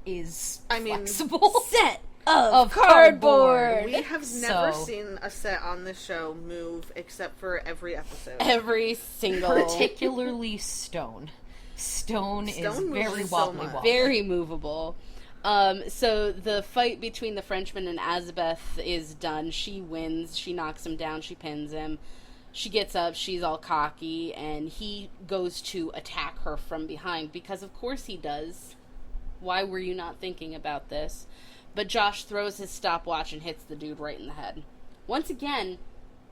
is flexible. Set Of cardboard. We have never So- seen a set on the show move except for every episode. Every single... Particularly stone. Stone is Stone very moves so wobbly much. wobbly. Very movable. So the fight between the Frenchman and Azabeth is done. She wins. She knocks him down. She pins him. She gets up. She's all cocky. And he goes to attack her from behind. Because of course he does. Why were you not thinking about this? But Josh throws his stopwatch and hits the dude right in the head. Once again,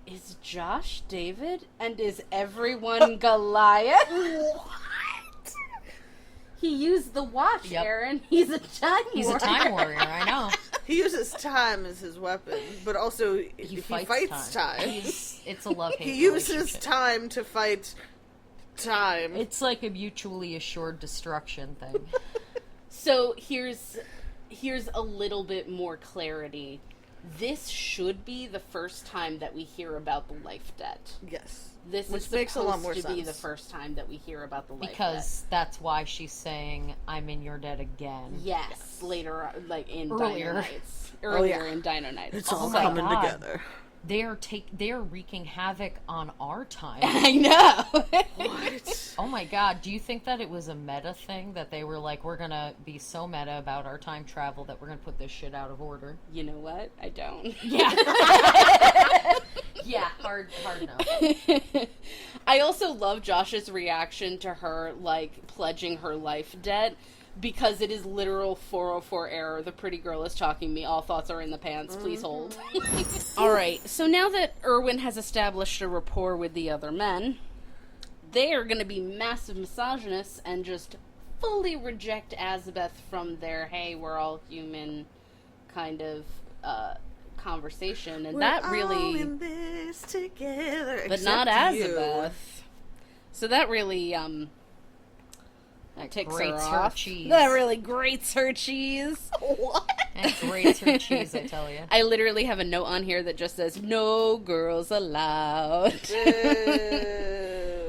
is Josh David? And is everyone Goliath? What? He used the watch, Yep. Erin. He's a time He's a time warrior, I know. He uses time as his weapon, but also he fights time. It's a love-hate He uses relationship. time to fight time. It's like a mutually assured destruction thing. So here's a little bit more clarity. This should be the first time that we hear about the life debt. Yes. This Which is makes a lot more supposed to be sense. the first time that we hear about the life debt. Because that's why she's saying, I'm in your debt again. Yes, later, like in Earlier. Dino Nights. Earlier yeah. in Dino Nights. It's all my coming God. together. They are wreaking havoc on our time. I know. What? Oh my god, do you think that it was a meta thing? That they were like, we're gonna be so meta about our time travel that we're gonna put this shit out of order? You know what? I don't. Yeah. Yeah, hard no. I also love Josh's reaction to her, like, pledging her life debt, because it is literal 404 error. The pretty girl is talking me. All thoughts are in the pants. Please hold. Alright, so now that Erwin has established a rapport with the other men, they are going to be massive misogynists and just fully reject Azabeth from their, hey, we're all human kind of conversation. And that We're really... all in this together, but not except you. Azabeth. So that really, that ticks her grates her off. cheese. That really grates her cheese. What? That grates her cheese, I tell you. I literally have a note on here that just says, no girls allowed. Ew.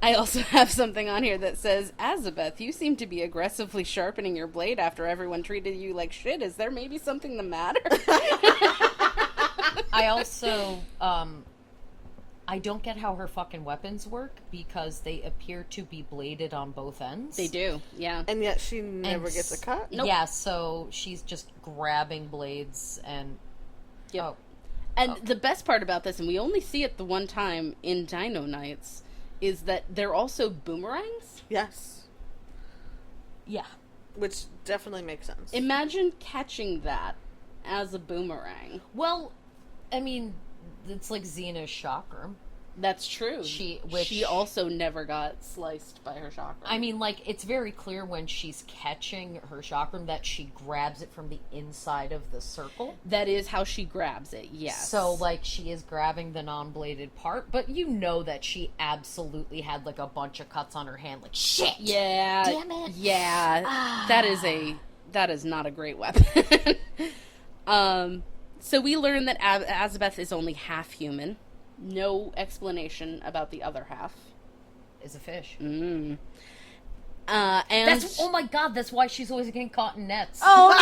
I also have something on here that says, Azabeth, you seem to be aggressively sharpening your blade after everyone treated you like shit. Is there maybe something the matter? I also, I don't get how her fucking weapons work because they appear to be bladed on both ends. They do, yeah. And yet she never gets a cut? Nope. Yeah, so she's just grabbing blades and... Yep. Oh, And the best part about this, and we only see it the one time in Dino Nights, is that they're also boomerangs. Yes. yeah. Which definitely makes sense. Imagine catching that as a boomerang. Well, I mean, it's like Xena's chakra. That's true. She also never got sliced by her chakra. I mean, like, it's very clear when she's catching her chakram that she grabs it from the inside of the circle. That is how she grabs it, yes. So, like, she is grabbing the non-bladed part, but you know that she absolutely had, like, a bunch of cuts on her hand. Like, shit! Yeah. Damn it! Yeah. That is not a great weapon. So we learn that Azabeth is only half human. No explanation about the other half. Is a fish. And Oh my god, that's why she's always getting caught in nets. Oh no!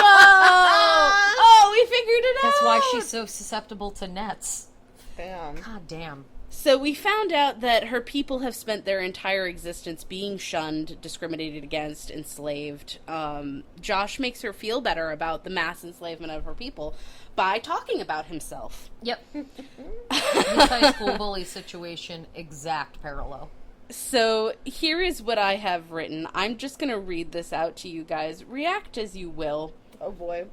Oh, we figured it out! That's why she's so susceptible to nets. Damn. God damn. So we found out that her people have spent their entire existence being shunned, discriminated against, enslaved. Josh makes her feel better about the mass enslavement of her people by talking about himself. Yep. This high school bully situation, exact parallel. So here is what I have written. I'm just going to read this out to you guys. React as you will. Oh boy.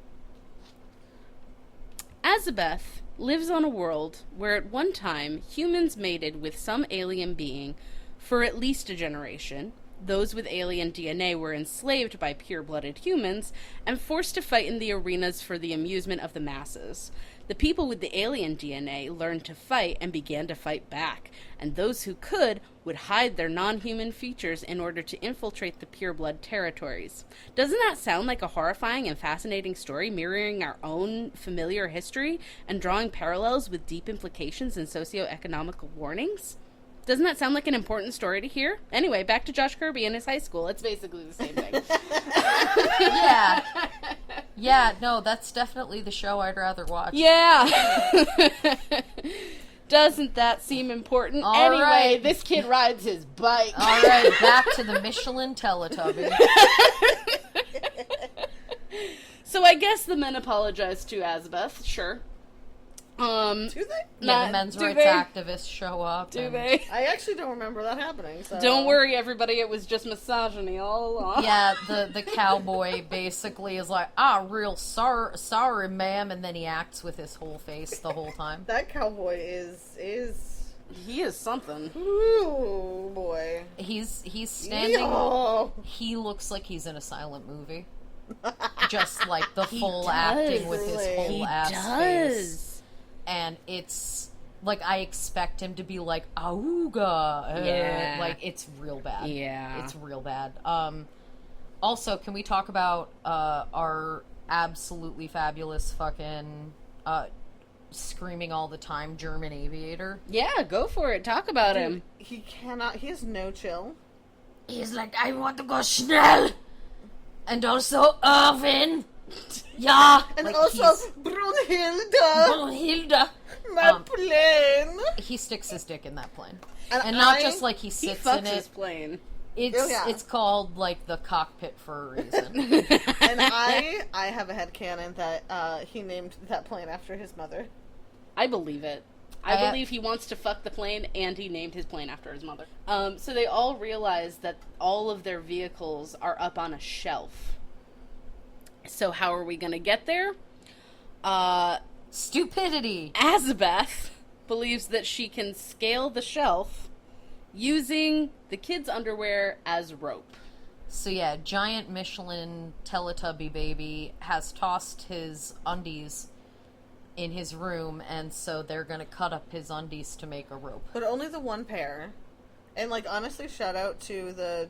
Azabeth lives on a world where at one time humans mated with some alien being for at least a generation. Those with alien DNA were enslaved by pure-blooded humans and forced to fight in the arenas for the amusement of the masses. The people with the alien DNA learned to fight and began to fight back, and those who could would hide their non-human features in order to infiltrate the pure-blood territories. Doesn't that sound like a horrifying and fascinating story mirroring our own familiar history and drawing parallels with deep implications and socioeconomic warnings? Doesn't that sound like an important story to hear? Anyway, back to Josh Kirby and his high school. It's basically the same thing. Yeah. Yeah, no, that's definitely the show I'd rather watch. Yeah. Doesn't that seem important? All anyway, right. This kid rides his bike. All right, back to the Michelin Teletubby. So I guess the men apologize to Azabeth, sure. Do they? Yeah, the men's do rights they? activists show up. Do and- they? I actually don't remember that happening. So. Don't worry, everybody. It was just misogyny all along. Yeah, the cowboy basically is like, real sorry, ma'am, and then he acts with his whole face the whole time. That cowboy is. He is something. Ooh, boy. He's standing. Yo. He looks like he's in a silent movie. Just like the full does. acting with his whole He ass does. face. And it's like I expect him to be like auga. Yeah. Like it's real bad. Yeah. It's real bad. Also, can we talk about our absolutely fabulous fucking screaming all the time German aviator? Yeah, go for it. Talk about Dude, him. he cannot. He has no chill. He's like, I want to go schnell, and also Irvin. Yeah, And like also, Brunhilde, Brunhilde. my plane. He sticks his dick in that plane, And and not I- just like he He sits fucks in his it. plane. It's Oh, yeah. it's called like the cockpit for a reason. And I have a headcanon that he named that plane after his mother. I believe it. I I- believe he wants to fuck the plane, and he named his plane after his mother. So they all realize that all of their vehicles are up on a shelf. So how are we going to get there? Stupidity. Azabeth believes that she can scale the shelf using the kid's underwear as rope. So yeah, giant Michelin Teletubby baby has tossed his undies in his room, and so they're gonna cut up his undies to make a rope. But only the one pair. And, like, honestly, shout out to the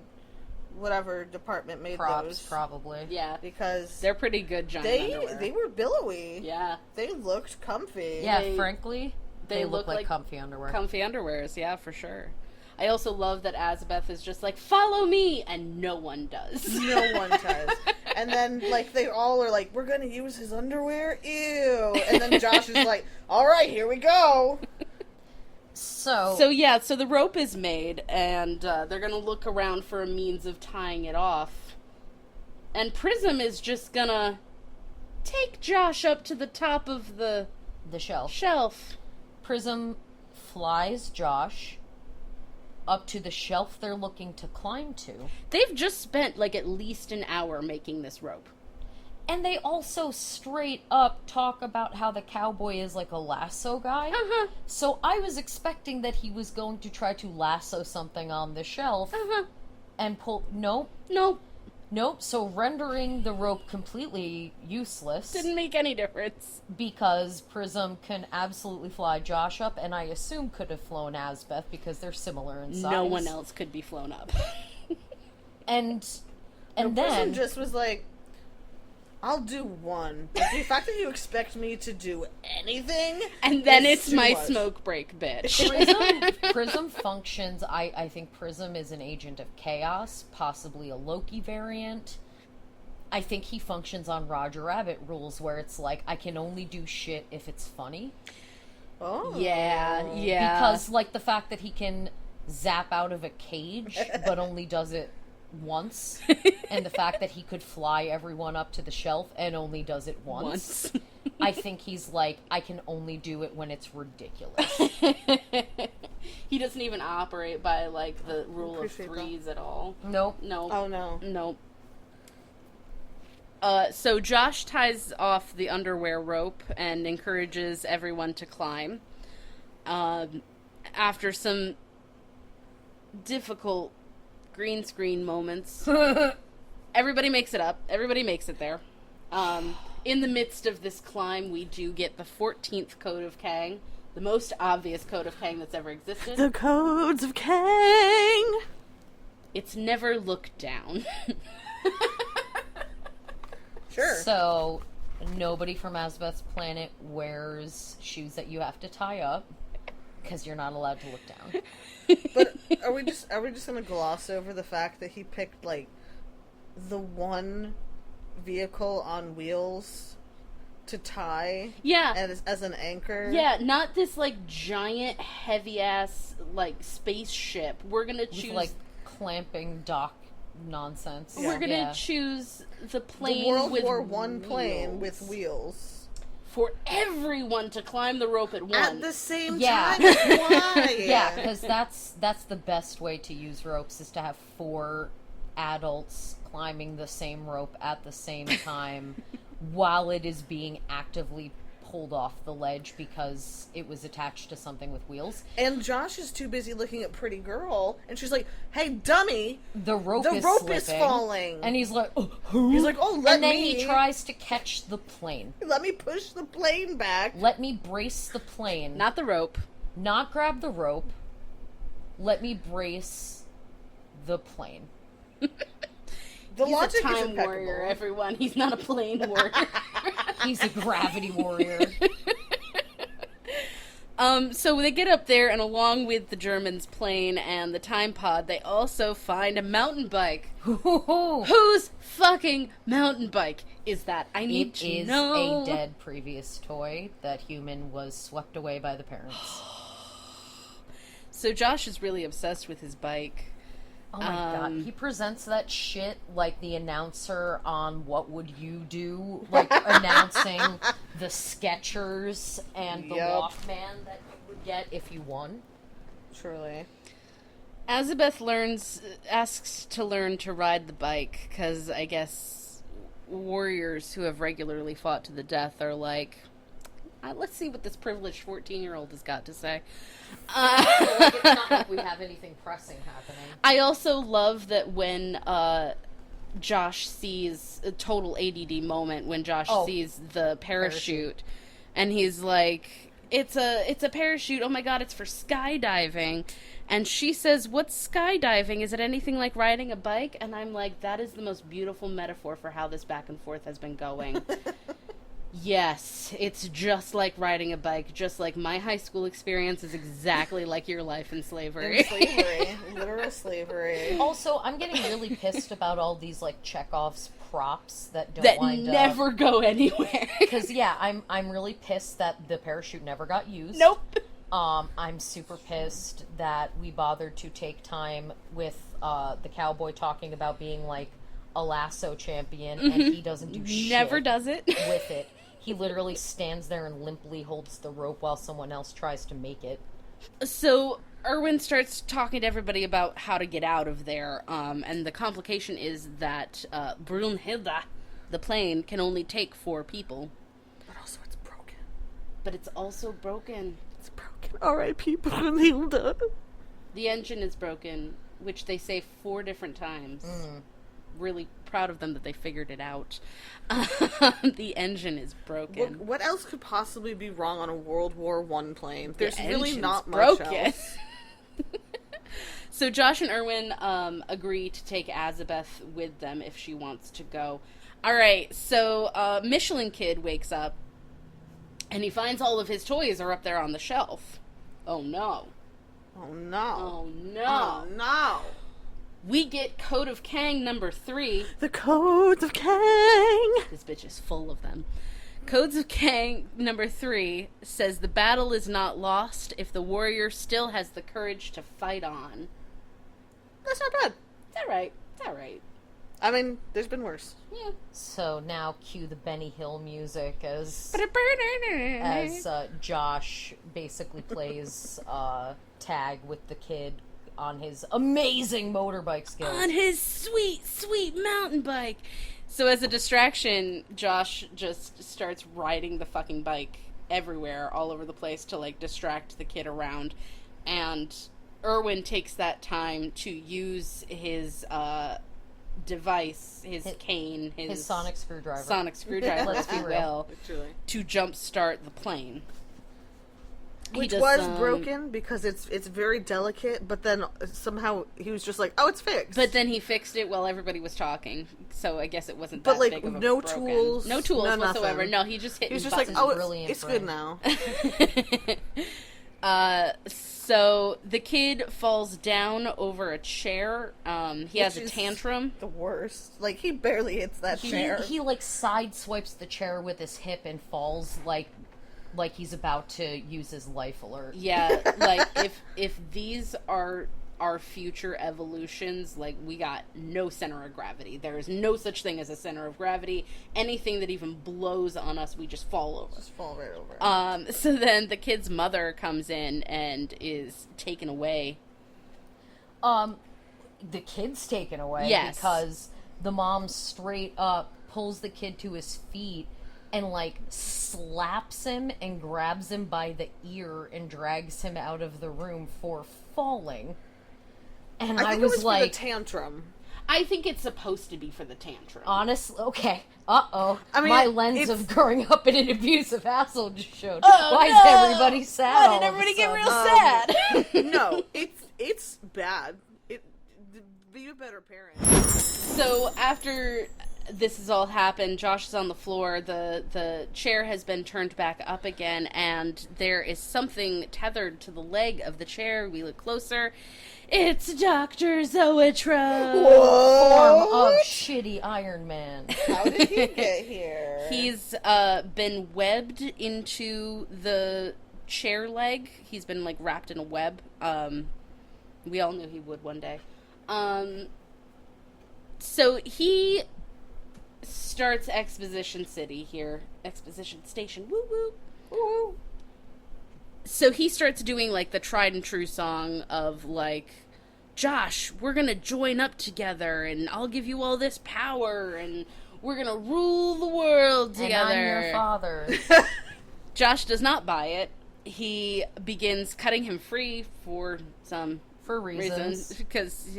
whatever department made Props, those. probably. Yeah, Because they're pretty good giant underwear. they were billowy. Yeah, They looked comfy. Yeah, They- frankly, they look like comfy underwear. comfy underwears. Yeah, for sure. I also love that Azabeth is just like, follow me, and no one does. No one does. And then, like, they all are like, we're gonna use his underwear? Ew. And then Josh is like, alright, here we go. So So the rope is made, and they're gonna look around for a means of tying it off. And Prism is just gonna take Josh up to the top of the the shelf. shelf. Prism flies Josh up to the shelf they're looking to climb to. They've just spent, like, at least an hour making this rope. And they also straight up talk about how the cowboy is like a lasso guy. Uh-huh. So I was expecting that he was going to try to lasso something on the shelf and pull. Nope. Nope. So rendering the rope completely useless. Didn't make any difference. Because Prism can absolutely fly Josh up, and I assume could have flown Asbeth because they're similar in size. No one else could be flown up. And Prism then just was like, I'll do one. But the fact that you expect me to do anything, And then is it's too my much. smoke break, bitch. Prism functions, I think Prism is an agent of chaos, possibly a Loki variant. I think he functions on Roger Rabbit rules where it's like, I can only do shit if it's funny. Oh. Yeah. Because, like, the fact that he can zap out of a cage, but only does it once, and the fact that he could fly everyone up to the shelf and only does it once. I think he's like, I can only do it when it's ridiculous. He doesn't even operate by, like, the rule of Appreciate threes at all. Nope. No. Oh, no. Nope. So Josh ties off the underwear rope and encourages everyone to climb. After some difficult green screen moments, everybody makes it up. Everybody makes it there. In the midst of this climb, we do get the 14th Code of Kang, the most obvious Code of Kang that's ever existed. The codes of Kang! It's never look down. Sure. So, nobody from Asbeth's planet wears shoes that you have to tie up, because you're not allowed to look down. But are we just gonna gloss over the fact that he picked, like, the one vehicle on wheels to tie Yeah. as an anchor? Yeah, not this, like, giant, heavy-ass, like, spaceship. We're gonna choose... With, like, clamping dock nonsense. We're gonna Yeah. choose the The plane World with War One plane wheels. with wheels. For everyone to climb the rope at once. At the same Yeah. time? Why? Yeah, because that's the best way to use ropes, is to have 4 adults climbing the same rope at the same time while it is being actively pulled off the ledge because it was attached to something with wheels. And Josh is too busy looking at Pretty Girl, and she's like, "Hey, dummy, The rope the is rope is slipping, falling." and he's like, oh, who? He's like, "Oh, let and then me he tries to catch the plane. let me push the plane back." Let me brace the plane. Not the rope. Not grab the rope. Let me brace the plane. The He's logic a is time impeccable. warrior, everyone. He's not a plane warrior. He's a gravity warrior. So they get up there, and along with the Germans' plane and the time pod, they also find a mountain bike. Whose fucking mountain bike is that? I need It to is know. a dead previous toy that human was swept away by the parents. So Josh is really obsessed with his bike. Oh my god, he presents that shit like the announcer on What Would You Do? Like announcing the Skechers and the Yep. Walkman that you would get if you won. Truly. Azabeth asks to learn to ride the bike, because I guess warriors who have regularly fought to the death are like, let's see what this privileged 14-year-old has got to say. Like, it's not like we have anything pressing happening. I also love that when Josh sees a total ADD moment when Josh sees the parachute, and he's like, it's a parachute. Oh my god, it's for skydiving. And she says, "What's skydiving? Is it anything like riding a bike?" And I'm like, that is the most beautiful metaphor for how this back and forth has been going. Yes, it's just like riding a bike, just like my high school experience is exactly like your life in slavery. In slavery. Literal slavery. Also, I'm getting really pissed about all these like Chekhov's props that don't that wind never go anywhere. Because I'm really pissed that the parachute never got used. Nope. I'm super pissed that we bothered to take time with the cowboy talking about being like a lasso champion, and he doesn't do shit. Never does it. With it. He literally stands there and limply holds the rope while someone else tries to make it. So Erwin starts talking to everybody about how to get out of there, and the complication is that Brunhilde, the plane can only take 4 people. But also it's broken. But it's also broken. It's broken. R.I.P. Brunhilde. The engine is broken, which they say 4 different times. Really proud of them that they figured it out. The engine is broken. What else could possibly be wrong on a World War I plane? There's really engine's not much broken. else. So Josh and Erwin agree to take Azabeth with them if she wants to go. All right, so Michelin Kid wakes up, and he finds all of his toys are up there on the shelf. Oh, no. Oh, no. Oh, no. Oh, no. We get Code of Kang number 3. The Codes of Kang. This bitch is full of them. Codes of Kang number 3 says the battle is not lost if the warrior still has the courage to fight on. That's not bad. It's alright. It's alright. I mean, there's been worse. Yeah. So now cue the Benny Hill music as Josh basically plays tag with the kid on his amazing motorbike skills. On his sweet, sweet mountain bike. So as a distraction, Josh just starts riding the fucking bike everywhere, all over the place to, like, distract the kid around. And Erwin takes that time to use his device, his cane, his sonic screwdriver. Let's be real. Literally. To jumpstart the plane. Which was broken because it's very delicate, but then somehow he was just like, oh, it's fixed. But then he fixed it while everybody was talking, so I guess it wasn't that but like big of a no broken. tools, No tools no whatsoever. nothing. No, he just hit He was his just like, buttons. oh, it's good now. So the kid falls down over a chair. He has a is tantrum. The worst. Like, he barely hits that chair. He like sideswipes the chair with his hip and falls like he's about to use his life alert. Yeah, like if these are our future evolutions, like, we got no center of gravity. There is no such thing as a center of gravity. Anything that even blows on us, we just fall over. Just fall right over. So then the kid's mother comes in and is taken away. The kid's taken away because the mom straight up pulls the kid to his feet and, like, slaps him and grabs him by the ear and drags him out of the room for falling. And I think was it was like, for the tantrum. I think it's supposed to be for the tantrum. Honestly, okay. Uh-oh. I mean, my lens of growing up in an abusive household just showed. Oh, Why no! is everybody sad? Why all did of a everybody get sudden? real sad? No, it's bad. Be a better parent. So after this has all happened, Josh is on the floor, the chair has been turned back up again, and there is something tethered to the leg of the chair. We look closer. It's Dr. Zoetrope! Form of shitty Iron Man. How did he get here? He's been webbed into the chair leg. He's been, like, wrapped in a web. We all knew he would one day. So he starts Exposition City here. Exposition Station. Woo woo. Woo woo. So he starts doing, like, the tried and true song of, like, Josh, we're gonna join up together, and I'll give you all this power, and we're gonna rule the world together. And I'm your father. Josh does not buy it. He begins cutting him free for reasons. Because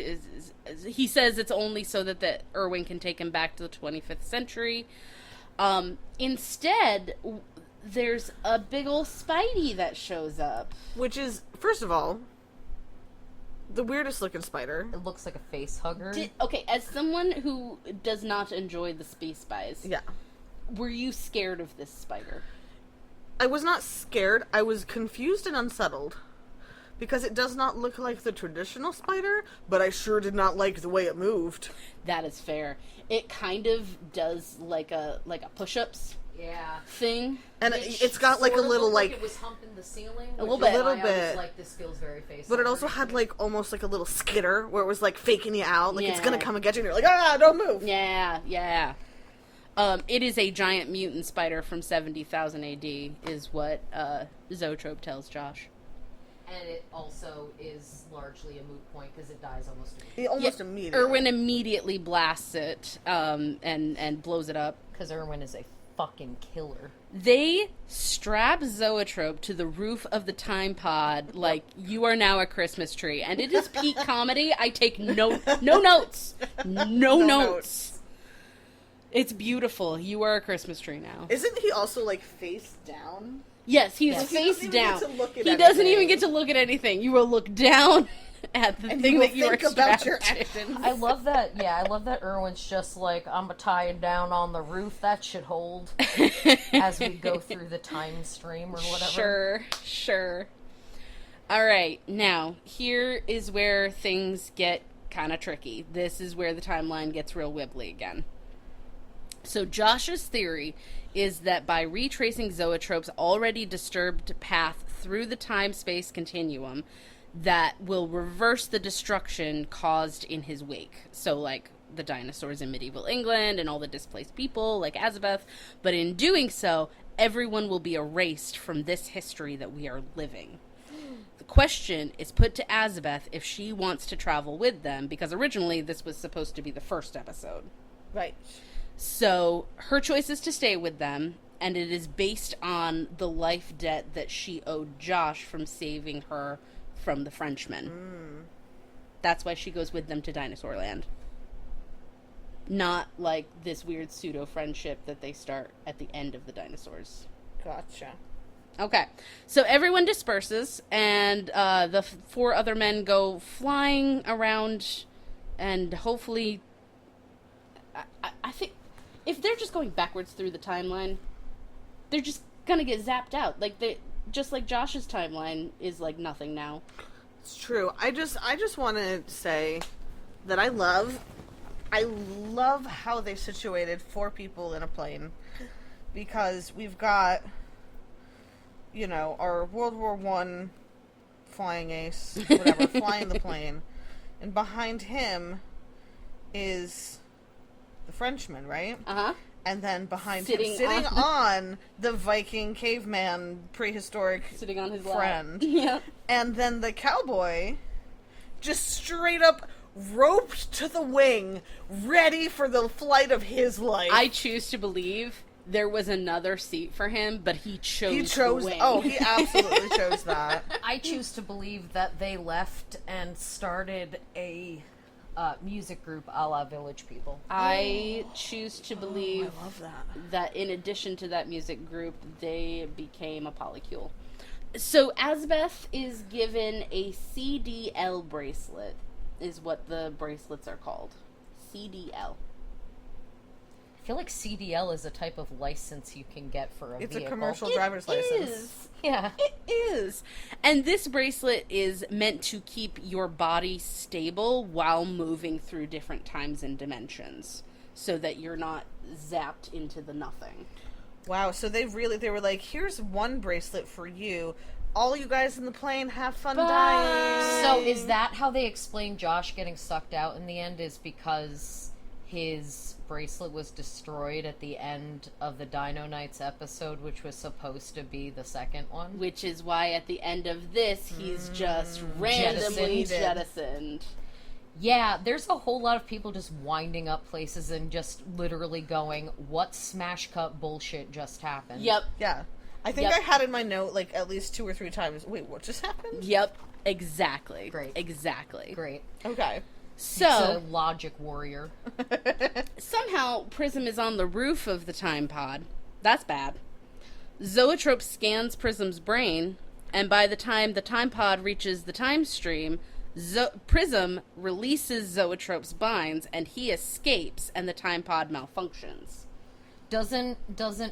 he says it's only so that Erwin can take him back to the 25th century. Instead, there's a big ol' Spidey that shows up. Which is, first of all, the weirdest looking spider. It looks like a face hugger. Okay, as someone who does not enjoy the Space Spies, Yeah. were you scared of this spider? I was not scared. I was confused and unsettled. Because it does not look like the traditional spider, but I sure did not like the way it moved. That is fair. It kind of does like a push-ups thing. And it's got like a little like it was humping the ceiling. A little bit. I little was bit. like, this feels very face. but it also had like almost like a little skitter where it was like faking you out, like it's Yeah. gonna come and get you, and you're like, ah, don't move. Yeah. It is a giant mutant spider from 70,000 AD, is what Zoetrope tells Josh. And it also is largely a moot point because it dies almost immediately. Almost immediately. Irwin immediately blasts it and blows it up. Because Irwin is a fucking killer. They strap Zoetrope to the roof of the time pod like you are now a Christmas tree. And it is peak comedy. I take no notes. No notes. It's beautiful. You are a Christmas tree now. Isn't he also, like, face down? Yes, he's Yes. face He down. doesn't even get to look at He doesn't anything. even get to look at anything. You will look down at the And thing you will that you are think about strapped your to. actions. I love that. Yeah, I love that Irwin's just like, I'm tying down on the roof. That should hold as we go through the time stream or whatever. Sure. All right, now, here is where things get kind of tricky. This is where the timeline gets real wibbly again. So Josh's theory is that by retracing Zoetrope's already disturbed path through the time-space continuum, that will reverse the destruction caused in his wake. So, like, the dinosaurs in medieval England and all the displaced people, like Azabeth. But in doing so, everyone will be erased from this history that we are living. The question is put to Azabeth if she wants to travel with them, because originally this was supposed to be the first episode. Right. So her choice is to stay with them, and it is based on the life debt that she owed Josh from saving her from the Frenchman. That's why she goes with them to Dinosaur Land. Not like this weird pseudo-friendship that they start at the end of the dinosaurs. Gotcha. Okay, so everyone disperses, and the four other men go flying around, and hopefully... I think if they're just going backwards through the timeline, they're just gonna get zapped out. Like just like Josh's timeline is like nothing now. It's true. I just want to say that I love how they situated 4 people in a plane, because we've got, you know, our World War I flying ace, whatever, flying the plane, and behind him is the Frenchman, right? Uh-huh. And then behind Sitting him, sitting on- on the Viking caveman prehistoric Sitting on his friend. lap. Yeah. And then the cowboy just straight up roped to the wing, ready for the flight of his life. I choose to believe there was another seat for him, but he chose the wing. Oh, he absolutely chose that. I choose to believe that they left and started a music group a la Village People. I choose to believe I love that. that in addition to that music group, they became a polycule. So Azabeth is given a CDL bracelet, is what the bracelets are called. CDL. I feel like CDL is a type of license you can get for a It's vehicle. a commercial driver's license. Is. Yeah. It is. And this bracelet is meant to keep your body stable while moving through different times and dimensions, so that you're not zapped into the nothing. Wow, so they were like, here's one bracelet for you. All you guys in the plane, have fun dying. So is that how they explain Josh getting sucked out in the end, is because his bracelet was destroyed at the end of the Dino Nights episode, which was supposed to be the second one? Which is why at the end of this, he's just randomly jettisoned. Yeah, there's a whole lot of people just winding up places and just literally going, what smash cut bullshit just happened? Yep. Yeah. I think Yep. I had in my note, like, at least 2 or 3 times, wait, what just happened? Yep. Exactly. Great. Exactly. Great. Okay. It's a So, logic warrior. somehow, Prism is on the roof of the time pod. That's bad. Zoetrope scans Prism's brain, and by the time the time pod reaches the time stream, Prism releases Zoetrope's binds, and he escapes, and the time pod malfunctions. Doesn't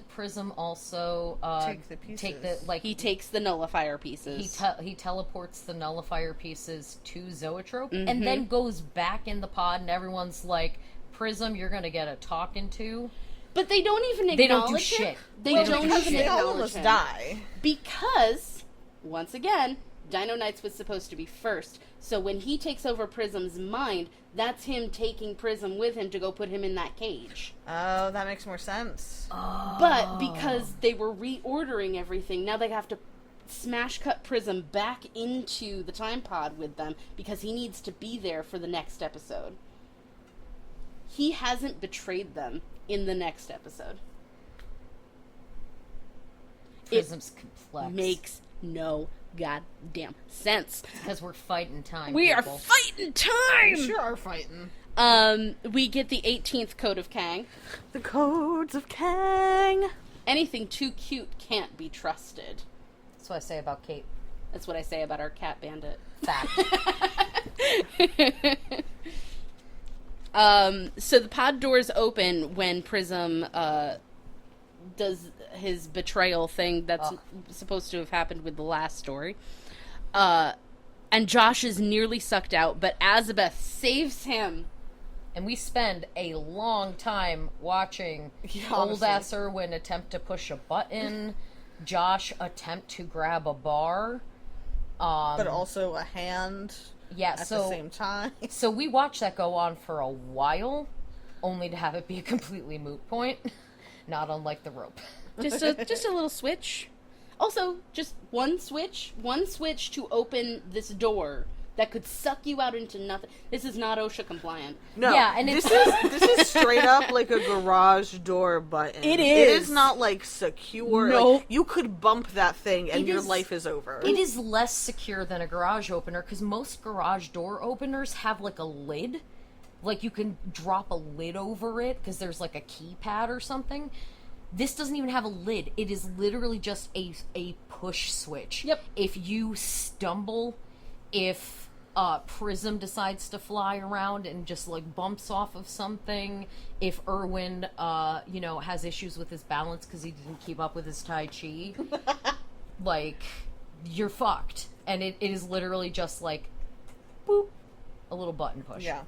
Prism also Take the pieces. He takes the nullifier pieces. he teleports the nullifier pieces to Zoetrope and then goes back in the pod, and everyone's like, Prism, you're gonna get a talking to. But they don't even acknowledge They don't do him. shit. They Well, don't Because even they all acknowledge almost him. die. Because, once again, Dino Nights was supposed to be first. So when he takes over Prism's mind, that's him taking Prism with him to go put him in that cage. Oh, that makes more sense. But because they were reordering everything, now they have to smash cut Prism back into the time pod with them because he needs to be there for the next episode. He hasn't betrayed them in the next episode. Prism's complex. Makes no goddamn sense. Because we're fighting time. We people. are fighting time! We sure are fighting. We get the 18th Code of Kang. The codes of Kang. Anything too cute can't be trusted. That's what I say about Kate. That's what I say about our cat bandit. Fact. So the pod doors open when Prism does his betrayal thing that's supposed to have happened with the last story. And Josh is nearly sucked out, but Azabeth saves him. And we spend a long time watching old-ass Erwin attempt to push a button, Josh attempt to grab a bar. But also a hand at the same time. So we watched that go on for a while, only to have it be a completely moot point. Not unlike the rope. Just a little switch. Also, just one switch to open this door that could suck you out into nothing. This is not OSHA compliant. No, yeah, and this is straight up like a garage door button. It is. It is not like secure. No. Like, you could bump that thing and your life is over. It is less secure than a garage opener because most garage door openers have like a lid. Like you can drop a lid over it because there's like a keypad or something. This doesn't even have a lid. It is literally just a push switch. Yep. If you stumble, if Prism decides to fly around and just like bumps off of something, if Erwin has issues with his balance because he didn't keep up with his Tai Chi, like you're fucked. And it is literally just like boop, a little button push. Yeah.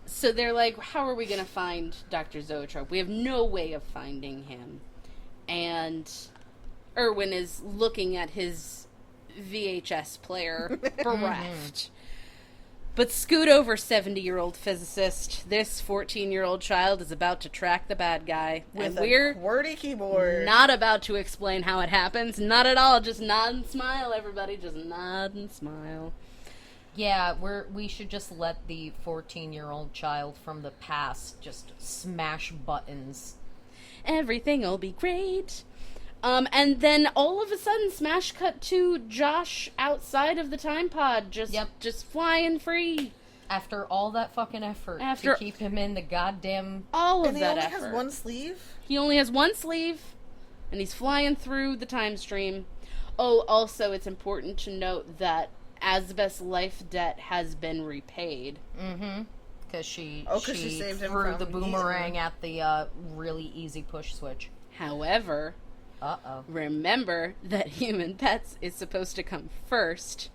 So they're like, how are we going to find Dr. Zoetrope? We have no way of finding him. And Erwin is looking at his VHS player, bereft. But scoot over, 70-year-old physicist. This 14-year-old child is about to track the bad guy. With and we're a QWERTY keyboard. not about to explain how it happens. Not at all. Just nod and smile, everybody. Just nod and smile. Yeah, we should just let the 14-year-old child from the past just smash buttons. Everything'll be great. And then all of a sudden, smash cut to Josh outside of the time pod, just flying free. After all that fucking effort to keep him in the goddamn... All of and that effort. And he only has one sleeve? He only has one sleeve, and he's flying through the time stream. Oh, also, it's important to note that Azabeth's life debt has been repaid. Mm-hmm. Because she saved him threw from the boomerang at the really easy push switch. However, remember that human pets is supposed to come first.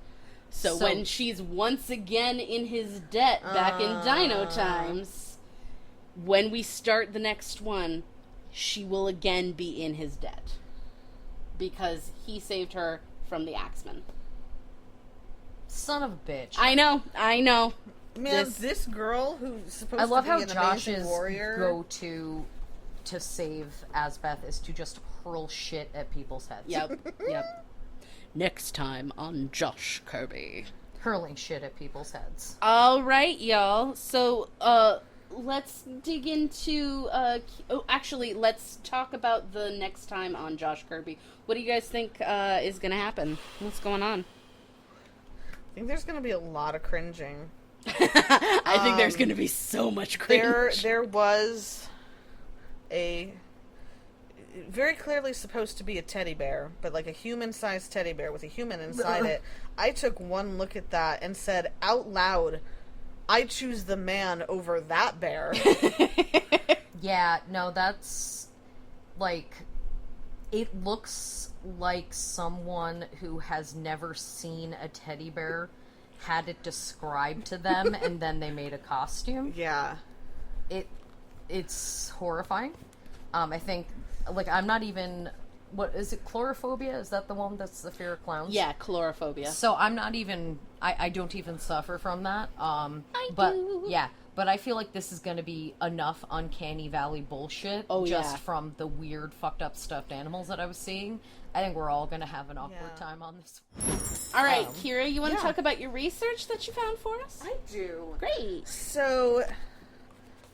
So when she's once again in his debt back in Dino times, when we start the next one, she will again be in his debt. Because he saved her from the Axeman. Son of a bitch. I know. Man, this girl who's supposed I love to be how an Josh's amazing warrior. go-to to save Azabeth is to just hurl shit at people's heads. Yep. Next time on Josh Kirby. Hurling shit at people's heads. All right, y'all. So, let's dig into, actually, let's talk about the next time on Josh Kirby. What do you guys think, is gonna happen? What's going on? I think there's gonna be a lot of cringing. I think there's gonna be so much cringe. There was a very clearly supposed to be a teddy bear, but like a human-sized teddy bear with a human inside it. I took one look at that and said out loud, I choose the man over that bear. Yeah, no, that's like, it looks like someone who has never seen a teddy bear had it described to them and then they made a costume. Yeah. It's horrifying. I think, like, I'm not even... What, is it chlorophobia? Is that the one that's the fear of clowns? Yeah, chlorophobia. So I'm not even... I don't even suffer from that. But, do. yeah. But I feel like this is going to be enough Uncanny Valley bullshit from the weird, fucked up stuffed animals that I was seeing I think we're all gonna have an awkward Yeah. time on this. All right, Kyra, you want to yeah. talk about your research that you found for us? I do. Great. So,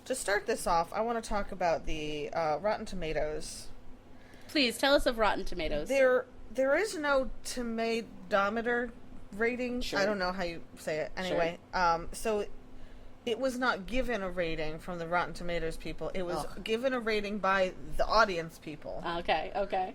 to start this off, I want to talk about the Rotten Tomatoes. Please tell us of Rotten Tomatoes. There is no tomatometer rating. Sure. I don't know how you say it. Anyway, so it was not given a rating from the Rotten Tomatoes people. It was given a rating by the audience people. Okay.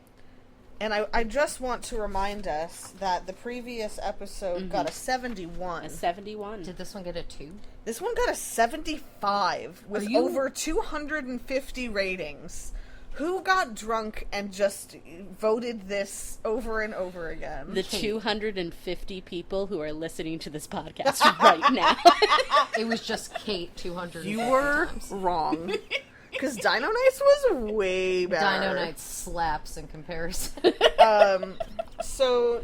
And I just want to remind us that the previous episode got a 71. A 71. Did this one get a 2? This one got a 75 with over 250 ratings. Who got drunk and just voted this over and over again? The 250 people who are listening to this podcast right now. It was just Kate 200. You were wrong. Because Dino Nights was way better. Dino Nights slaps in comparison. So,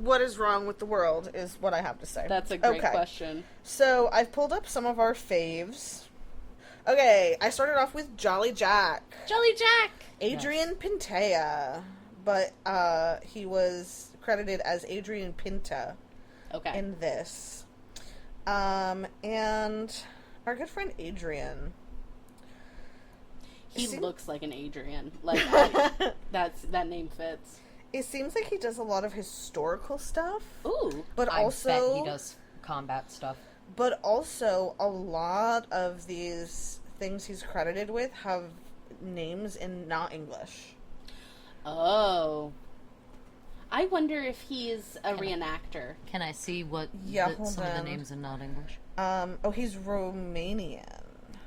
what is wrong with the world is what I have to say. That's a great question. So, I've pulled up some of our faves. Okay, I started off with Jolly Jack. Jolly Jack! Adrian Pintea. But he was credited as Adrian Pinta in this. And our good friend Adrian. He looks like an Adrian. Like, that name fits. It seems like he does a lot of historical stuff. Ooh. But I also bet he does combat stuff. But also, a lot of these things he's credited with have names in not English. Oh. I wonder if he's a reenactor. Can I see what hold some of the on. names in not English? He's Romanian.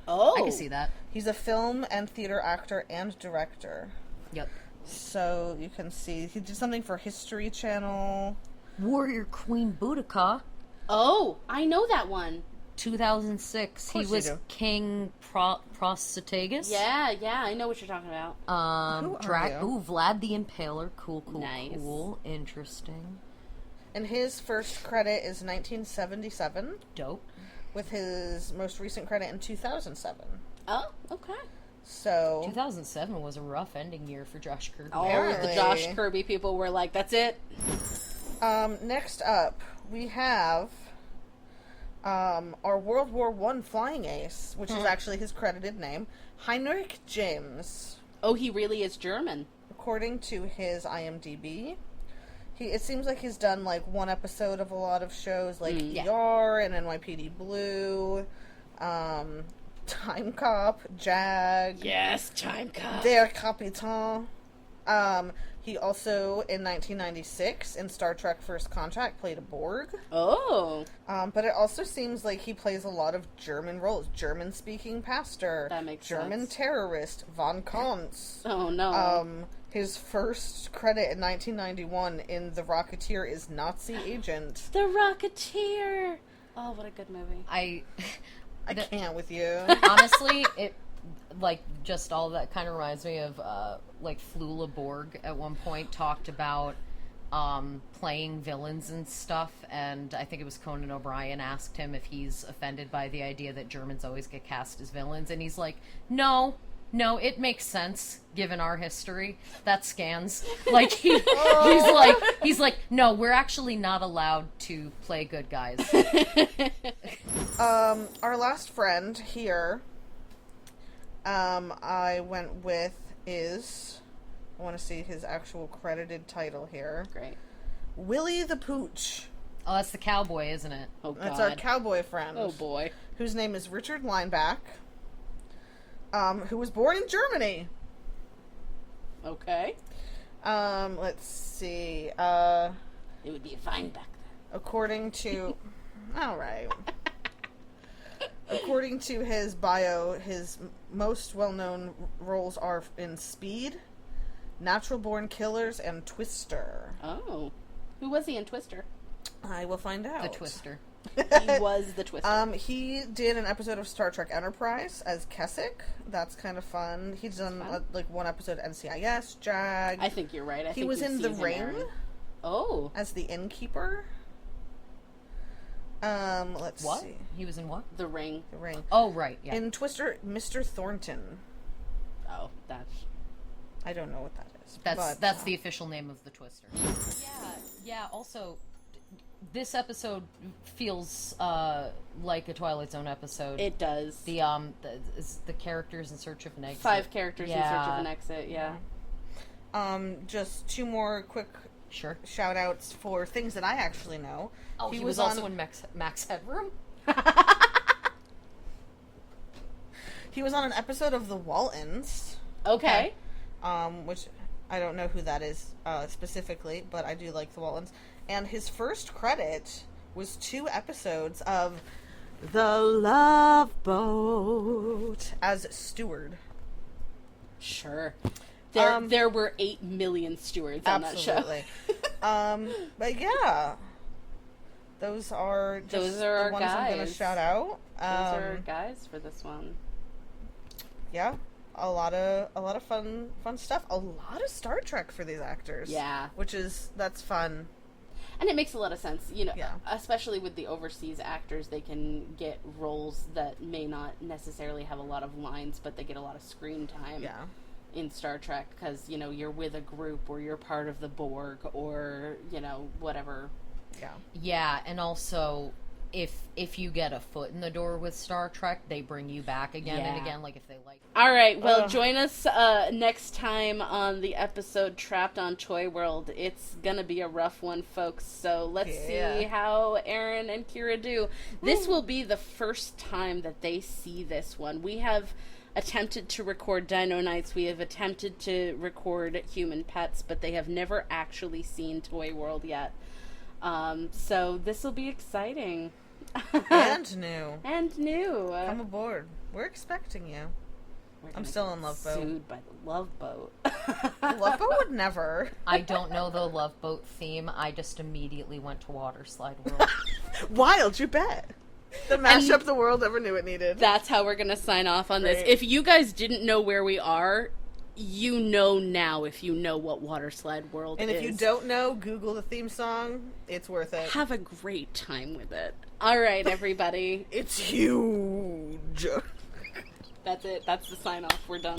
Oh. I can see that. He's a film and theater actor and director. Yep. So you can see he did something for History Channel. Warrior Queen Boudica, Oh, I know that one. 2006. He course you was do. King Prostagus. Yeah, I know what you're talking about. Who are you? Ooh, Vlad the Impaler. Cool. Nice. Cool. Interesting. And his first credit is 1977, Dope. with his most recent credit in 2007. Oh, okay. So 2007 was a rough ending year for Josh Kirby. All the Apparently. Josh Kirby people were like, that's it. next up, we have our World War I flying ace, which is actually his credited name, Heinrich James. Oh, he really is German. According to his IMDb, it seems like he's done like one episode of a lot of shows, like ER and NYPD Blue, Time Cop, Jag. Yes, Time Cop. Der Capitaine. He also, in 1996, in Star Trek First Contact, played a Borg. Oh. But it also seems like he plays a lot of German roles. German-speaking pastor. That makes German sense. terrorist. Von Kantz. Oh, no. His first credit in 1991 in The Rocketeer is Nazi Agent. The Rocketeer. Oh, what a good movie. I can't with you. Honestly, it like just all that kind of reminds me of like Flula Borg at one point talked about playing villains and stuff, and I think it was Conan O'Brien asked him if he's offended by the idea that Germans always get cast as villains, and he's like, no, it makes sense given our history. That scans. Like he's like, no, we're actually not allowed to play good guys. Our last friend here, I went with I want to see his actual credited title here. Great. Willie the Pooch. Oh, that's the cowboy, isn't it? Oh, God. That's our cowboy friend. Oh, boy. Whose name is Richard Lineback, who was born in Germany. Okay. Let's see. It would be fine back then. According to... all right. According to his bio, his most well-known roles are in Speed, Natural Born Killers, and Twister. Oh. Who was he in Twister? I will find out. The Twister. He was the Twister. He did an episode of Star Trek Enterprise as Keswick. That's kind of fun. He's done like one episode of NCIS, Jag. I think you're right. He was in The Ring Oh. as the innkeeper. Let's What? see. He was in what? The Ring. The Ring. Oh, right, yeah. In Twister, Mr. Thornton. Oh, that's... I don't know what that That's the official name of the Twister. Yeah. Also, this episode feels like a Twilight Zone episode. It does. The characters in search of an exit. 5 characters in search of an exit. Yeah. Just 2 more quick shout outs for things that I actually know. Oh, he was also in Max Headroom? He was on an episode of The Waltons. Okay. Which I don't know who that is specifically, but I do like The Waltons. And his first credit was 2 episodes of The Love Boat as steward. Sure. There were 8 million stewards on that show. But yeah, those are our ones guys. I'm going to shout out. Those are our guys for this one. Yeah, a lot of fun stuff. A lot of Star Trek for these actors. Yeah, that's fun. And it makes a lot of sense, especially with the overseas actors, they can get roles that may not necessarily have a lot of lines, but they get a lot of screen time. Yeah. In Star Trek, because you're with a group, or you're part of the Borg, or whatever. Yeah, and also if you get a foot in the door with Star Trek, they bring you back again and again, like if they like. All right, well, join us next time on the episode Trapped on Toy World. It's gonna be a rough one, folks. So let's see how Erin and Kyra do. This will be the first time that they see this one. We have attempted to record Dino Nights. We have attempted to record Human Pets, but they have never actually seen Toy World yet. So this will be exciting. And new. Come aboard. We're expecting you. I'm still in Love Boat. Sued by the Love Boat. Love Boat would never. I don't know the Love Boat theme. I just immediately went to Water Slide World. Wild, you bet. The mashup the world ever knew it needed. That's how we're going to sign off on this. If you guys didn't know where we are, you know now if you know what Water Slide World is. And if you don't know, Google the theme song. It's worth it. Have a great time with it. All right, everybody. It's huge. That's it. That's the sign off. We're done.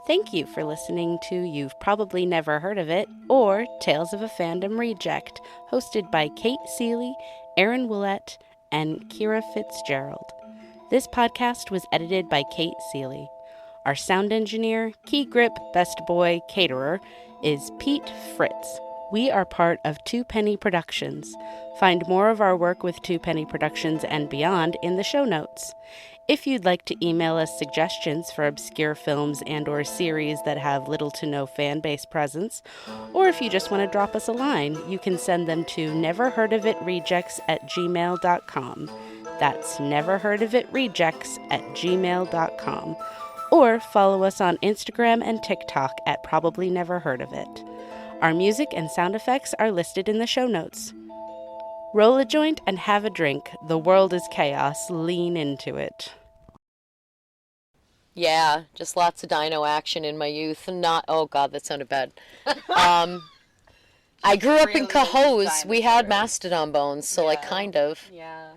Thank you for listening to You've Probably Never Heard of It, or Tales of a Fandom Reject, hosted by Cate Seeley, Erin Ouellette, and Kyra Fitzgerald. This podcast was edited by Cate Seeley. Our sound engineer, key grip, best boy, caterer, is Pete Fritz. We are part of Two Penny Productions. Find more of our work with Two Penny Productions and beyond in the show notes. If you'd like to email us suggestions for obscure films and/or series that have little to no fan base presence, or if you just want to drop us a line, you can send them to neverheardofitrejects@gmail.com. That's neverheardofitrejects@gmail.com. Or follow us on Instagram and TikTok at Probably Never Heard of It. Our music and sound effects are listed in the show notes. Roll a joint and have a drink. The world is chaos. Lean into it. Yeah, just lots of dino action in my youth. Oh God, that sounded bad. I grew up in Cohoes. We had mastodon bones, so like kind of. Yeah.